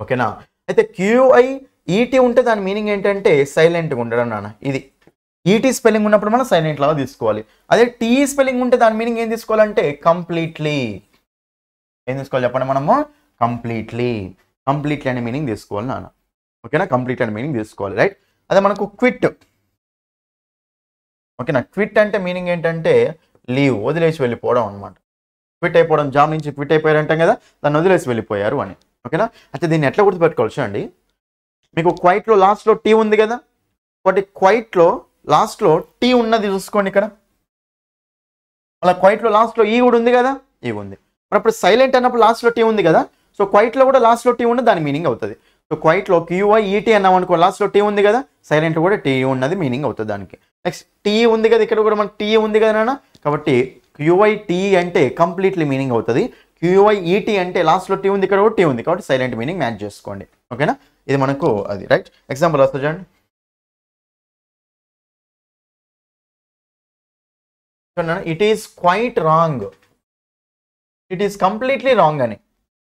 ఓకేనా, అయితే QUIET ఉంటే దాని మీనింగ్ ఏంటంటే సైలెంట్గా ఉండడం నాన్న. ఇది ET స్పెల్లింగ్ ఉన్నప్పుడు మనం సైలెంట్ లాగా తీసుకోవాలి. అదే TE స్పెల్లింగ్ ఉంటే దాని మీనింగ్ ఏం తీసుకోవాలంటే కంప్లీట్లీ. ఏం తీసుకోవాలి చెప్పండి మనము, కంప్లీట్లీ అనే మీనింగ్ తీసుకోవాలి నాన్న. ఓకేనా, కంప్లీట్ అనే మీనింగ్ తీసుకోవాలి, రైట్. అదే మనకు క్విట్. ఓకేనా, క్విట్ అంటే మీనింగ్ ఏంటంటే లీవ్, వదిలేసి వెళ్ళిపోవడం అనమాట. క్విట్ అయిపోవడం, జాబ్ నుంచి క్విట్ అయిపోయారు అంటాం కదా, దాన్ని వదిలేసి వెళ్ళిపోయారు అని. ఓకేనా, అయితే దీన్ని ఎట్లా గుర్తుపెట్టుకోవచ్చు అండి, మీకు క్వైట్లో లాస్ట్లో టీ ఉంది కదా, ఒకటి క్వైట్లో లాస్ట్లో టీ ఉన్నది చూసుకోండి ఇక్కడ. అలా క్వైట్లో లాస్ట్లో ఈ కూడా ఉంది కదా, ఈ ఉంది. మరి అప్పుడు సైలెంట్ అన్నప్పుడు లాస్ట్లో టీ ఉంది కదా, సో క్వైట్లో కూడా లాస్ట్లో టీ ఉన్నది దాని మీనింగ్ అవుతుంది. సో క్వైట్లో QUIET అన్నాం అనుకో, లాస్ట్లో టీ ఉంది కదా, సైలెంట్ కూడా టీ ఉన్నది మీనింగ్ అవుతుంది దానికి. నెక్స్ట్ టీ ఉంది కదా, ఇక్కడ కూడా మనకి టీ ఉంది కదా నాన్న, కాబట్టి QUITE అంటే కంప్లీట్లీ మీనింగ్ అవుతుంది. QUIET అంటే లాస్ట్లో టీ ఉంది, ఇక్కడ కూడా టీ ఉంది, కాబట్టి సైలెంట్ మీనింగ్ మ్యాచ్ చేసుకోండి. ఓకేనా, ఇది మనకు అది, రైట్. ఎగ్జాంపుల్ వస్తా చూడండి. It is quite wrong, it is completely wrong అని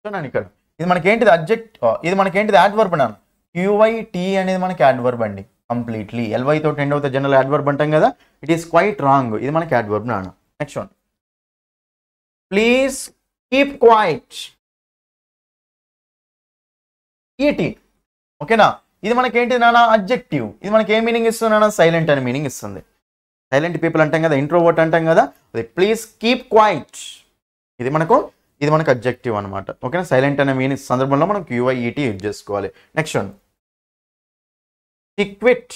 చూడండి ఇక్కడ. ఇది మనకేంటిది ఇది మనకేంటిది యాడ్వర్బ్ అన్నాను. QUITE అనేది మనకి యాడ్వర్బ్ అండి, కంప్లీట్లీ. LY తోటి ఎండ్ అవుతుంది, జనరల్ యాడ్వర్బ్ అంటాం కదా. ఇట్ ఈస్ క్వైట్ రాంగ్, ఇది మనకి యాడ్వర్బ్ నాన్న. Next one, please keep quiet. ET. ఓకేనా, ఇది మనకేంటిది నాన్న, అడ్జెక్టివ్. ఇది మనకి ఏ మీనింగ్ ఇస్తుంది నాన్న, సైలెంట్ అనే మీనింగ్ ఇస్తుంది. సైలెంట్ పీపుల్ అంటాం కదా, ఇంట్రోవర్ట్ అంటాం కదా, అది ప్లీజ్ కీప్ క్వైట్. ఇది మనకు అడ్జెక్టివ్ అనమాట. ఓకేనా, సైలెంట్ అనే మీనింగ్ సందర్భంలో మనం QUIET యూజ్ చేసుకోవాలి. Next one, she quit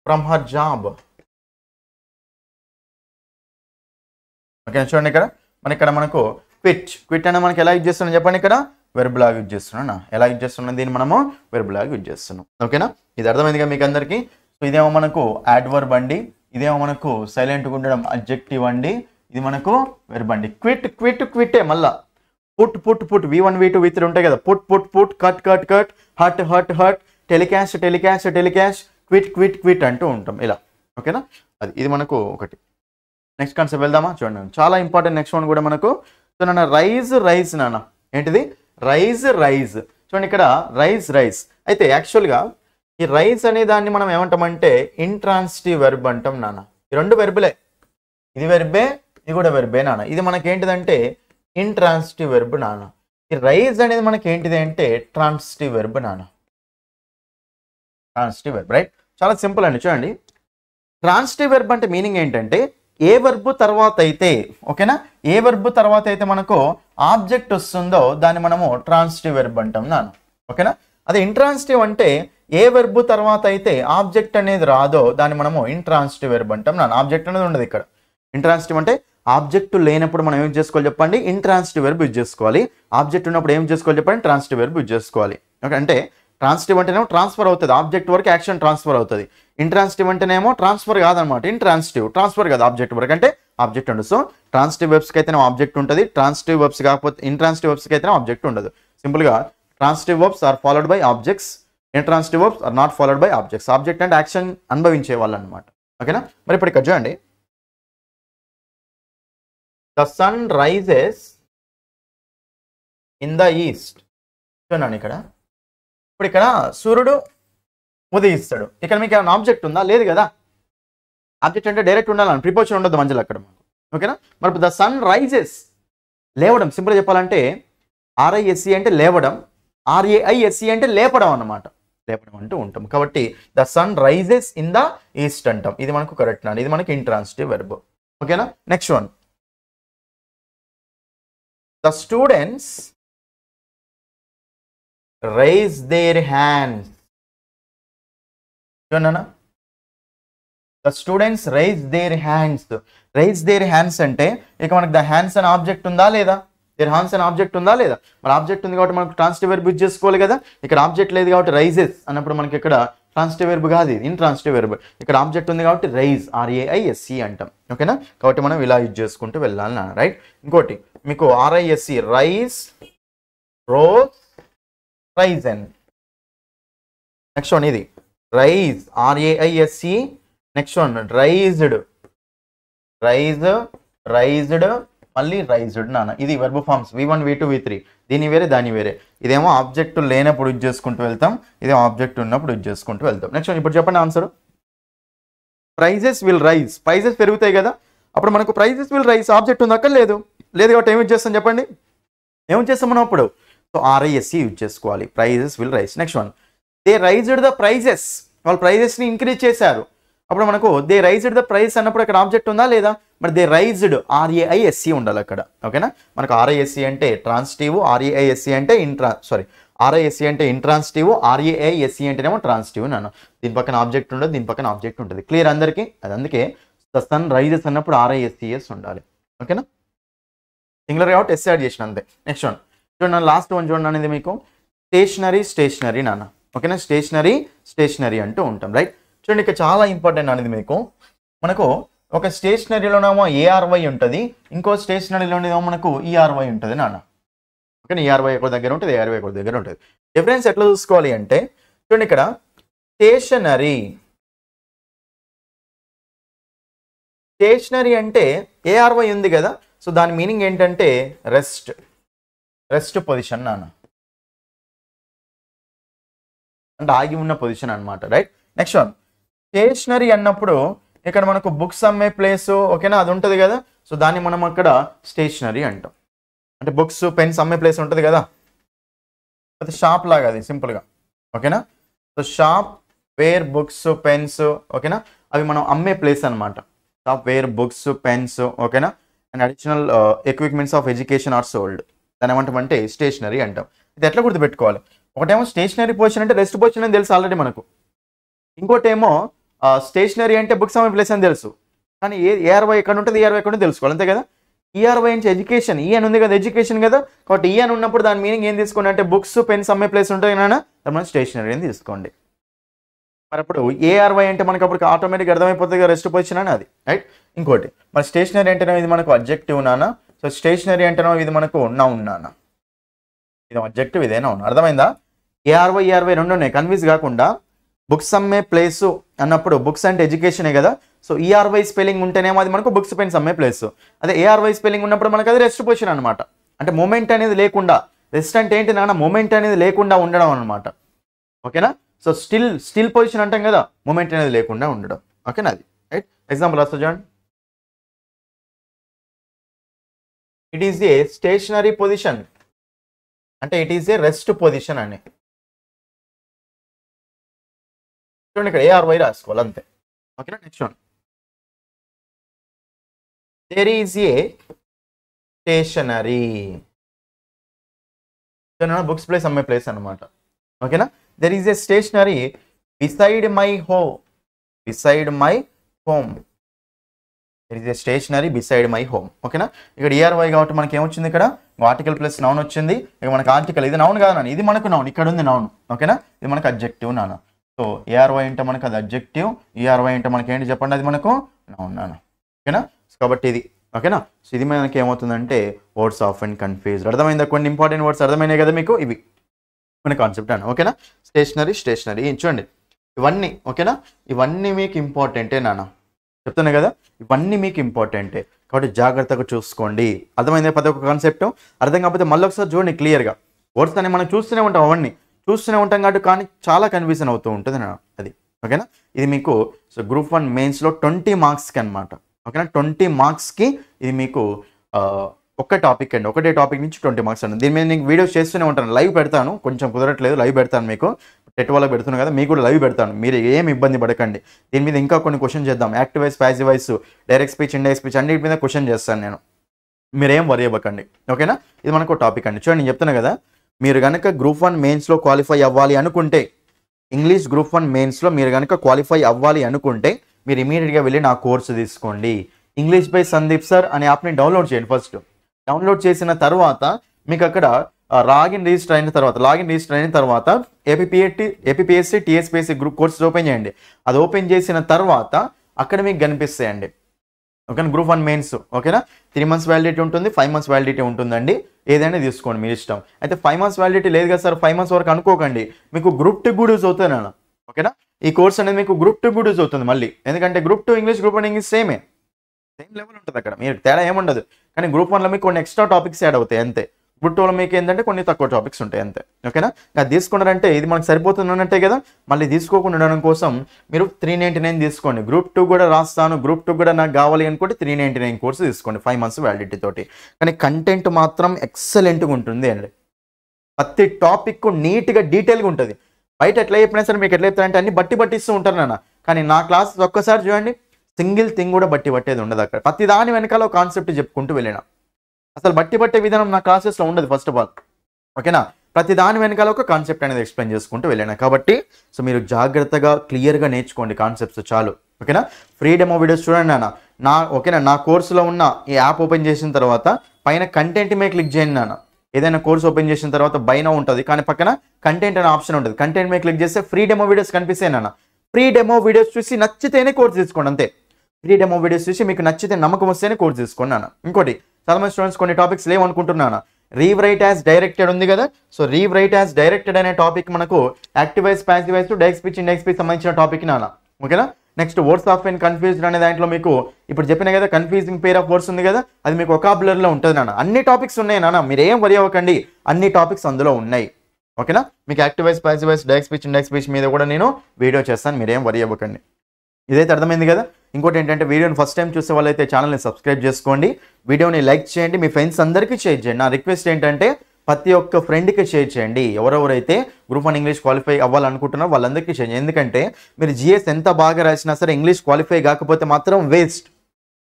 from her job. Okay చూడండి, ఇక్కడ మనకు క్విట్ అనే మనకి ఎలా యూజ్ చేస్తున్నాం చెప్పండి. ఇక్కడ వెర్బ్ లాగా యూజ్ చేస్తున్నాను. ఎలా యూజ్ చేస్తున్నాం దీన్ని మనము వెర్బ్ లాగా యూజ్ చేస్తున్నాం. ఓకేనా, ఇది అర్థమైందిగా మీకు అందరికీ. సో ఇదేమో మనకు యాడ్వర్బ్ అండి, ఇదేమో మనకు సైలెంట్గా ఉండడం అడ్జెక్టివ్ అండి, ఇది మనకు వెర్బ్ అండి. క్విట్టే మళ్ళా పుట్ V1 V2 V3 ఉంటాయి కదా, put cut hit telecast quit అంటూ ఉంటాం ఇలా. ఓకేనా, ఇది మనకు ఒకటి. నెక్స్ట్ కాన్సెప్ట్ వెళ్దామా, చూడండి చాలా ఇంపార్టెంట్. నెక్స్ట్ వన్ కూడా మనకు సో నాన్న రైజ్ నాన్న, ఏంటిది రైజ్. చూడండి ఇక్కడ రైజ్ అయితే యాక్చువల్గా ఈ రైజ్ అనే దాన్ని మనం ఏమంటామంటే ఇంట్రాన్సిటివ్ వెర్బ్ అంటాం నాన్న. ఈ రెండు వెర్బులే, ఇది వెర్బే ఇది కూడా వెర్బే నాన్న. ఇది మనకి ఏంటిదంటే ఇంట్రాన్సిటివ్ వెర్బ్ నాన్న. ఈ రైజ్ అనేది మనకి ఏంటిది అంటే ట్రాన్సిటివ్ వెర్బ్ నాన్న. ట్రాన్సిటివ్ వెర్బ్ రైట్, చాలా సింపుల్ అండి. చూడండి ట్రాన్సిటివ్ వెర్బ్ అంటే మీనింగ్ ఏంటంటే ఏ వర్బ్ తర్వాత అయితే, ఓకేనా, ఏ వర్బ్ తర్వాత అయితే మనకు ఆబ్జెక్ట్ వస్తుందో దాన్ని మనము ట్రాన్సిటివ్ వెర్బ్ అంటాం నాన్న. ఓకేనా, అదే ఇంట్రాన్సిటివ్ అంటే ఏ వెర్బ్ తర్వాత అయితే ఆబ్జెక్ట్ అనేది రాదో దాన్ని మనము ఇంట్రాన్సిటివ్ వెర్బ్ అంటాం నాన్న. ఆబ్జెక్ట్ అనేది ఉండదు ఇక్కడ. ఇంట్రాన్సిటివ్ అంటే ఆబ్జెక్ట్ లేనప్పుడు మనం ఏం చేసుకోవాలి చెప్పండి, ఇంట్రాన్సిటివ్ వెర్బ్ యూజ్ చేసుకోవాలి. ఆబ్జెక్ట్ ఉన్నప్పుడు ఏం చేసుకోవాలి చెప్పండి, ట్రాన్సిటివ్ వెర్బ్ యూజ్ చేసుకోవాలి. ఓకే, అంటే ట్రాన్సిటివ్ అంటేనేమో ట్రాన్స్ఫర్ అవుతుంది, ఆబ్జెక్ట్ వరకు యాక్షన్ ట్రాన్స్ఫర్ అవుతుంది. ఇంట్రాన్సిటివ్ అంటేనేమో ట్రాన్స్ఫర్ కాదనమాట, ఇంట్రాన్సిటివ్ ట్రాన్స్ఫర్ కాదు, ఆబ్జెక్ట్ వరకు అంటే ఆబ్జెక్ట్ ఉండదు. సో ట్రాన్సిటివ్ వెర్బ్స్కి అయితేనే ఆబ్జెక్ట్ ఉంటుంది, ట్రాన్సిటివ్ వెర్బ్స్ కాకపోతే ఇంట్రాన్సిటివ్ వెర్బ్స్కి అయితేనే ఆబ్జెక్ట్ ఉండదు. సింపుల్గా transitive verbs are followed by objects, intransitive verbs are not followed by objects. Object అంటే యాక్షన్ అనుభవించే వాళ్ళు అనమాట. ఓకేనా, మరి ఇప్పుడు ఇక్కడ చూడండి, the sun rises in the east. చూడండి ఇక్కడ, ఇప్పుడు ఇక్కడ సూర్యుడు ఉదయిస్తాడు. ఇక్కడ మీకు ఏమైనా ఆబ్జెక్ట్ ఉందా, లేదు కదా. ఆబ్జెక్ట్ అంటే డైరెక్ట్ ఉండాలని ప్రిపోజిషన్ ఉండదు మధ్యలో అక్కడ. ఓకేనా, మరి ద సన్ రైజెస్ లేవడం, సింపుల్గా చెప్పాలంటే RISE అంటే లేవడం, RAISE అంటే లేపడం అన్నమాట. లేపడం అంటూ ఉంటాం కాబట్టి the sun rises in the east అంటాం. ఇది మనకు కరెక్ట్ అండి, ఇది మనకి ఇంట్రాన్సిటివ్ వెర్బ్. ఓకేనా, next one, the students rise their hands. చూడన్నా, the students rise their hands అంటే ఇక మనకి ద హ్యాండ్స్ అనే ఆబ్జెక్ట్ ఉందా లేదా, దేర్ హ్యాండ్స్ అనే ఆబ్జెక్ట్ ఉందా లేదా. మరి ఆబ్జెక్ట్ ఉంది కాబట్టి మనకు ట్రాన్సిటివ్ వెర్బ్ యూజ్ చేసుకోవాలి కదా. ఇక్కడ ఆబ్జెక్ట్ లేదు కాబట్టి రైజెస్ అన్నప్పుడు మనకి ఇక్కడ ట్రాన్సిటివ్ వెర్బ్ కాదు, ఇది ఇంట్రాన్సిటివ్ వెర్బ్. ఇక్కడ ఆబ్జెక్ట్ ఉంది కాబట్టి రైజ్ RAISE అంటాం. ఓకేనా, కాబట్టి మనం ఇలా యూజ్ చేసుకుంటూ వెళ్ళాలి నాన్న. రైట్, ఇంకోటి మీకు RISE rise, rose, risen. Next one ఇది rise RAISE. Next one raised, మళ్ళీ రైజ్డ్ నాన్న. ఇది verb forms V1 V2 V3, దీని వేరే దాని వేరే. ఇదేమో ఆబ్జెక్ట్ లేనప్పుడు యూజ్ చేసుకుంటూ వెళ్తాం, ఇదేమో ఆబ్జెక్ట్ ఉన్నప్పుడు యూజ్ చేసుకుంటూ వెళ్తాం. నెక్స్ట్ వన్, ఇప్పుడు చెప్పండి answer. Prices will rise, prices పెరుగుతాయి కదా, అప్పుడు మనకు ప్రైజెస్ విల్ రైజ్ ఆబ్జెక్ట్ ఉంది అక్కడ, లేదు కాబట్టి ఏం యూజ్ చేస్తాం చెప్పండి, ఏం చేస్తాం మనం అప్పుడు. సో RISE యూజ్ చేసుకోవాలి, prices will rise. Next one, they raised the prices, వాళ్ళు ప్రైజెస్ని ఇంక్రీజ్ చేశారు. అప్పుడు మనకు దే రైజ్డ్ ద ప్రైస్ అన్నప్పుడు అక్కడ ఆబ్జెక్ట్ ఉందా లేదా, మరి దే రైజ్డ్ RAISE ఉండాలి అక్కడ. ఓకేనా, మనకు RISE అంటే ట్రాన్సిటివ్, RAISE అంటే RISE అంటే ఇంట్రాన్సిటివ్, RAISE అంటేనేమో ట్రాన్సిటివ్ నాన్న. దీని పక్కన ఆబ్జెక్ట్ ఉండదు, దీని పక్కన ఆబ్జెక్ట్ ఉంటుంది. క్లియర్ అందరికీ, అది అందుకే ద సన్ రైజెస్ అన్నప్పుడు RISES ఉండాలి. ఓకేనా, సింగులర్ కాబట్టి ఎస్ యాడ్ చేసిన అంతే. నెక్స్ట్ వన్ చూడండి, లాస్ట్ వన్ చూడండి అనేది మీకు స్టేషనరీ నాన్న. ఓకేనా, స్టేషనరీ అంటూ ఉంటాం. రైట్, చూడండి ఇక్కడ చాలా ఇంపార్టెంట్ అనేది మీకు, మనకు ఒక స్టేషనరీలోనేమో ARY ఉంటుంది, ఇంకో స్టేషనరీలోనేమో మనకు ERY ఉంటుంది నాన్న. ఓకే, ERY ఒక దగ్గర ఉంటుంది, ARY ఒక దగ్గర ఉంటుంది. డిఫరెన్స్ ఎట్లా చూసుకోవాలి అంటే చూడండి, ఇక్కడ స్టేషనరీ అంటే ARY ఉంది కదా, సో దాని మీనింగ్ ఏంటంటే రెస్ట్ పొజిషన్ నాన్న, అంటే ఆగి ఉన్న పొజిషన్ అనమాట. రైట్, నెక్స్ట్ వన్, స్టేషనరీ అన్నప్పుడు ఇక్కడ మనకు బుక్స్ అమ్మే ప్లేస్, ఓకేనా, అది ఉంటుంది కదా, సో దాన్ని మనం అక్కడ స్టేషనరీ అంటాం. అంటే బుక్స్ పెన్స్ అమ్మే ప్లేస్ ఉంటుంది కదా, అది షాప్ లాగా, అది సింపుల్గా. ఓకేనా, so shop where books pens, ఓకేనా, అవి మనం అమ్మే ప్లేస్ అనమాట. షాప్ వేర్ బుక్స్ పెన్స్, ఓకేనా, and additional equipments of education are sold, దాని ఏమంటామంటే స్టేషనరీ అంటాం. ఇది ఎట్లా గుర్తుపెట్టుకోవాలి, ఒకటేమో స్టేషనరీ పొజిషన్ అంటే రెస్ట్ పొజిషన్ అని తెలుసు ఆల్రెడీ మనకు, ఇంకోటి ఏమో స్టేషనరీ అంటే బుక్స్ అమ్మే ప్లేస్ అని తెలుసు. కానీ ARY ఎక్కడ ఉంటుంది, ERY ఎక్కడ ఉంటుంది తెలుసుకోవాలి, అంతే కదా. ERY నుంచి ఎడ్యుకేషన్, ఈ అని ఉంది కదా ఎడ్యుకేషన్ కదా, కాబట్టి ఈ అని ఉన్నప్పుడు దాని మీనింగ్ ఏం తీసుకోండి అంటే బుక్స్ పెన్స్ అమ్మే ప్లేస్ ఉంటాయి కదా, మనం స్టేషనరీ అని తీసుకోండి. మరి అప్పుడు ARY అంటే మనకు అప్పుడు ఆటోమేటిక్గా అర్థమైపోతుంది కదా రెస్ట్ పొజిషన్ అని, అది రైట్. ఇంకోటి మరి స్టేషనరీ అంటేనే ఇది మనకు అడ్జెక్టివ్ నానా, సో స్టేషనరీ అంటేనో ఇది మనకు నౌన్ నానా, ఇది అడ్జెక్టివ్ ఇదే నౌన్. అర్థమైందా? ARY రెండు ఉన్నాయి, కన్ఫ్యూజ్ కాకుండా. బుక్స్ అమ్మే ప్లేసు అన్నప్పుడు బుక్స్ అంటే ఎడ్యుకేషనే కదా, సో ERY స్పెల్లింగ్ ఉంటేనేమో అది మనకు బుక్స్ పెన్స్ అమ్మే ప్లేస్. అదే ARY స్పెల్లింగ్ ఉన్నప్పుడు మనకు అది రెస్ట్ పొజిషన్ అనమాట. అంటే మూమెంట్ అనేది లేకుండా, రెస్ట్ అంటే ఏంటి నాన్న, మూమెంట్ అనేది లేకుండా ఉండడం అనమాట. ఓకేనా? సో స్టిల్ పొజిషన్ అంటాం కదా, మూమెంట్ అనేది లేకుండా ఉండడం. ఓకేనా? అది రైట్. ఎగ్జాంపుల్ వస్తా చూడండి. It is a stationary position అంటే it is a rest position అని చూడండి, ఇక్కడ ARY రాసుకోవాలి అంతే. ఓకేనా? Next one, there is a stationery, books place అమ్మే ప్లేస్ అనమాట. ఓకేనా? There is a stationery beside my home, beside my home, there is a stationery beside my home. ఓకేనా? ఇక్కడ ERY కాబట్టి మనకి ఏమొచ్చింది, ఇక్కడ ఆర్టికల్ ప్లస్ నౌన్ వచ్చింది. ఇక మనకు ఆర్టికల్, ఇది నౌన్ కాదు నాన్న, ఇది మనకు నౌన్, ఇక్కడ ఉంది నౌన్. ఓకేనా? ఇది మనకు అడ్జెక్టివ్ నాన్న. సో ARY అంటే మనకు అది అడ్జెక్టివ్, ERY అంటే మనకి ఏంటి చెప్పండి, అది మనకు నౌన్ నాన్న. ఓకేనా? కాబట్టి ఇది ఓకేనా. సో ఇది మనకి ఏమవుతుందంటే వర్డ్స్ ఆఫ్ అండ్ కన్ఫ్యూజ్డ్. అర్థమైందా? కొన్ని ఇంపార్టెంట్ వర్డ్స్ అర్థమైనాయి కదా మీకు, ఇవి మన కాన్సెప్ట్ అన్న. ఓకేనా? స్టేషనరీ చూడండి ఇవన్నీ. ఓకేనా? ఇవన్నీ మీకు ఇంపార్టెంటే నాన్న, చెప్తున్నా కదా, ఇవన్నీ మీకు ఇంపార్టెంటే కాబట్టి జాగ్రత్తగా చూసుకోండి. అర్థమైందా ప్రతి ఒక్క కాన్సెప్ట్? అర్థం కాకపోతే మళ్ళీ ఒకసారి చూడండి క్లియర్గా. వర్డ్స్ అని మనం చూస్తూనే ఉంటాం, అవన్నీ చూస్తూనే ఉంటాం కాబట్టి కానీ చాలా కన్ఫ్యూజన్ అవుతూ ఉంటుంది నాన్న, అది. ఓకేనా? ఇది మీకు సో గ్రూప్ 1 మెయిన్స్లో 20 మార్క్స్కి అనమాట. ఓకేనా? 20 మార్క్స్కి ఇది మీకు ఒక్క టాపిక్ అండి, ఒకటే టాపిక్ నుంచి 20 మార్క్స్ అండి. దీని మీద నేను వీడియోస్ చేస్తూనే ఉంటాను, లైవ్ పెడతాను, కొంచెం కుదరట్లేదు, లైవ్ పెడతాను మీకు. టెట్ వాళ్ళకి పెడుతున్నాను కదా, మీకు కూడా లైవ్ పెడతాను, మీరు ఏం ఇబ్బంది పడకండి. దీని మీద ఇంకా కొన్ని క్వశ్చన్ చేద్దాం, active voice, passive voice, direct speech, indirect speech అన్నిటి మీద క్వశ్చన్ చేస్తాను నేను, మీరేం వరి అవ్వకండి. ఓకేనా? ఇది మనకు టాపిక్ అండి. చూడండి నేను చెప్తున్నా కదా, మీరు కనుక గ్రూప్ 1 మెయిన్స్లో క్వాలిఫై అవ్వాలి అనుకుంటే, ఇంగ్లీష్ గ్రూప్ 1 మెయిన్స్లో మీరు కనుక క్వాలిఫై అవ్వాలి అనుకుంటే మీరు ఇమీడియట్గా వెళ్ళి నా కోర్సు తీసుకోండి. ఇంగ్లీష్ బై సందీప్ సార్ అనే యాప్ని డౌన్లోడ్ చేయండి. ఫస్ట్ డౌన్లోడ్ చేసిన తర్వాత మీకు అక్కడ లాగిన్ రిజిస్టర్ అయిన తర్వాత APPSC TSPSC group courses open చేయండి. అది ఓపెన్ చేసిన తర్వాత అక్కడ మీకు కనిపిస్తాయండి. ఓకేనా? Group 1 mains. ఓకేనా? 3 months వ్యాలిడిటీ ఉంటుంది, 5 months వ్యాలిడిటీ ఉంటుందండి. ఏదైనా తీసుకోండి మీరు ఇష్టం. అయితే 5 months వ్యాలిడిటీ లేదు కదా సార్, 5 months వరకు అనుకోకండి, మీకు గ్రూప్ 2 కూడా యూజ్ అవుతుంది నాన్న. ఓకేనా? ఈ కోర్స్ అనేది మీకు గ్రూప్ 2 కూడా యూజ్ అవుతుంది మళ్ళీ, ఎందుకంటే group 2 English, group 1 English same level ఉంటుంది అక్కడ, మీరు తేడా ఏముండదు. కానీ గ్రూప్ 1లో మీకు కొన్ని ఎక్స్ట్రా టాపిక్స్ యాడ్ అవుతాయి అంతే. గ్రూప్ 2లో మీకు ఏంటంటే కొన్ని తక్కువ టాపిక్స్ ఉంటాయి అంతే. ఓకేనా? అది తీసుకున్నారంటే ఇది మనకు సరిపోతుంది అన్నట్టే కదా. మళ్ళీ తీసుకోకుండా ఉండడం కోసం మీరు 399 తీసుకోండి. గ్రూప్ 2 కూడా రాస్తాను, గ్రూప్ 2 కూడా నాకు కావాలి అనుకుంటే 399 కోర్సు తీసుకోండి 5 months వ్యాలిడిటీ తోటి. కానీ కంటెంట్ మాత్రం ఎక్సలెంట్గా ఉంటుంది అండి, ప్రతి టాపిక్ నీట్గా డీటెయిల్గా ఉంటుంది. బయట ఎట్లా చెప్పినా సరే మీకు ఎట్లా చెప్తారంటే అన్ని బట్టిస్తూ ఉంటారు నాన్న, కానీ నా క్లాస్ ఒక్కసారి చూడండి, సింగిల్ థింగ్ కూడా పట్టేది ఉండదు అక్కడ. ప్రతి దాని వెనకాల ఒక కాన్సెప్ట్ చెప్పుకుంటూ వెళ్ళినా, అసలు పట్టే విధానం నా క్లాసెస్లో ఉండదు ఫస్ట్ ఆఫ్ ఆల్. ఓకేనా? ప్రతి దాని వెనకాల ఒక కాన్సెప్ట్ అనేది ఎక్స్ప్లెయిన్ చేసుకుంటూ వెళ్ళినా. కాబట్టి సో మీరు జాగ్రత్తగా క్లియర్గా నేర్చుకోండి కాన్సెప్ట్స్ చాలు. ఓకేనా? ఫ్రీ డెమో వీడియోస్ చూడండి నాన్న. ఓకేనా? నా కోర్సులో ఉన్న ఈ యాప్ ఓపెన్ చేసిన తర్వాత పైన కంటెంట్ మీద క్లిక్ చేయండి నాన్న. ఏదైనా కోర్స్ ఓపెన్ చేసిన తర్వాత బైనో ఉంటుంది, కానీ పక్కన కంటెంట్ అనే ఆప్షన్ ఉంటుంది. కంటెంట్ మీద క్లిక్ చేస్తే ఫ్రీ డెమో వీడియోస్ కనిపిస్తాయి నాన్న. ఫ్రీ డెమో వీడియోస్ చూసి నచ్చితేనే కోర్స్ తీసుకోండి అంతే. ఫ్రీ డెమో వీడియోస్ చూసి మీకు నచ్చితే నమ్మకం వస్తేనే కోర్స్ తీసుకోండి నాన్న. ఇంకోటి, చాలా మంది స్టూడెంట్స్ కొన్ని టాపిక్స్ లేవనుకుంటున్నాను, రీవ్ రైట్ యాజ్ డైరెక్టెడ్ ఉంది కదా. So rewrite as directed అనే టాపిక్ మనకు active voice, passive voice, direct speech, indirect speech సంబంధించిన టాపిక్ నాన్న. ఓకేనా? Next words of and confused అనే దాంట్లో మీకు ఇప్పుడు చెప్పిన కదా కన్ఫ్యూజింగ్ పేర్ ఆఫ్ వర్డ్స్ ఉంది కదా, అది మీకు వొకాబులరీలో ఉంటుంది నాన్న. అన్ని టాపిక్స్ ఉన్నాయి నాన్న, మీరు ఏం వరి అవ్వకండి, అన్ని టాపిక్స్ అందులో ఉన్నాయి. ఓకేనా? మీకు active voice, passive voice, direct speech, indirect speech మీద కూడా నేను వీడియో చేస్తాను, మీరేం వరి అవ్వకండి. ఇదైతే అర్థమైంది కదా. ఇంకోటి ఏంటంటే వీడియోని ఫస్ట్ టైం చూసే వాళ్ళైతే ఛానల్ని సబ్స్క్రైబ్ చేసుకోండి, వీడియోని లైక్ చేయండి, మీ ఫ్రెండ్స్ అందరికీ షేర్ చేయండి. నా రిక్వెస్ట్ ఏంటంటే ప్రతి ఒక్క ఫ్రెండ్కి షేర్ చేయండి, ఎవరెవరైతే గ్రూప్ 1 ఇంగ్లీష్ క్వాలిఫై అవ్వాలనుకుంటున్నారో వాళ్ళందరికీ షేర్ చేయండి. ఎందుకంటే మీరు జిఎస్ ఎంత బాగా రాసినా సరే ఇంగ్లీష్ క్వాలిఫై కాకపోతే మాత్రం వేస్ట్,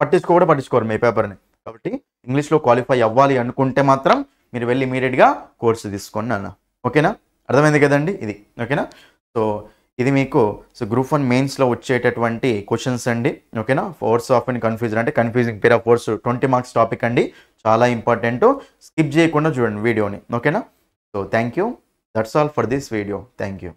పట్టించుకోరు మీ పేపర్ని. కాబట్టి ఇంగ్లీష్లో క్వాలిఫై అవ్వాలి అనుకుంటే మాత్రం మీరు వెళ్ళి ఇమీడియట్గా కోర్సు తీసుకోండి అన్న. ఓకేనా? అర్థమైంది కదండి ఇది. ఓకేనా? సో ఇది మీకు గ్రూప్ 1 మెయిన్స్లో వచ్చేటటువంటి క్వశ్చన్స్ అండి. ఓకేనా. ఫోర్స్ ఆఫ్ అండ్ కన్ఫ్యూజన్ అంటే confusing pair of words 20 marks topic అండి. చాలా ఇంపార్టెంట్. స్కిప్ చేయకుండా చూడండి వీడియోని. ఓకేనా. So thank you. That's all for this video. Thank you.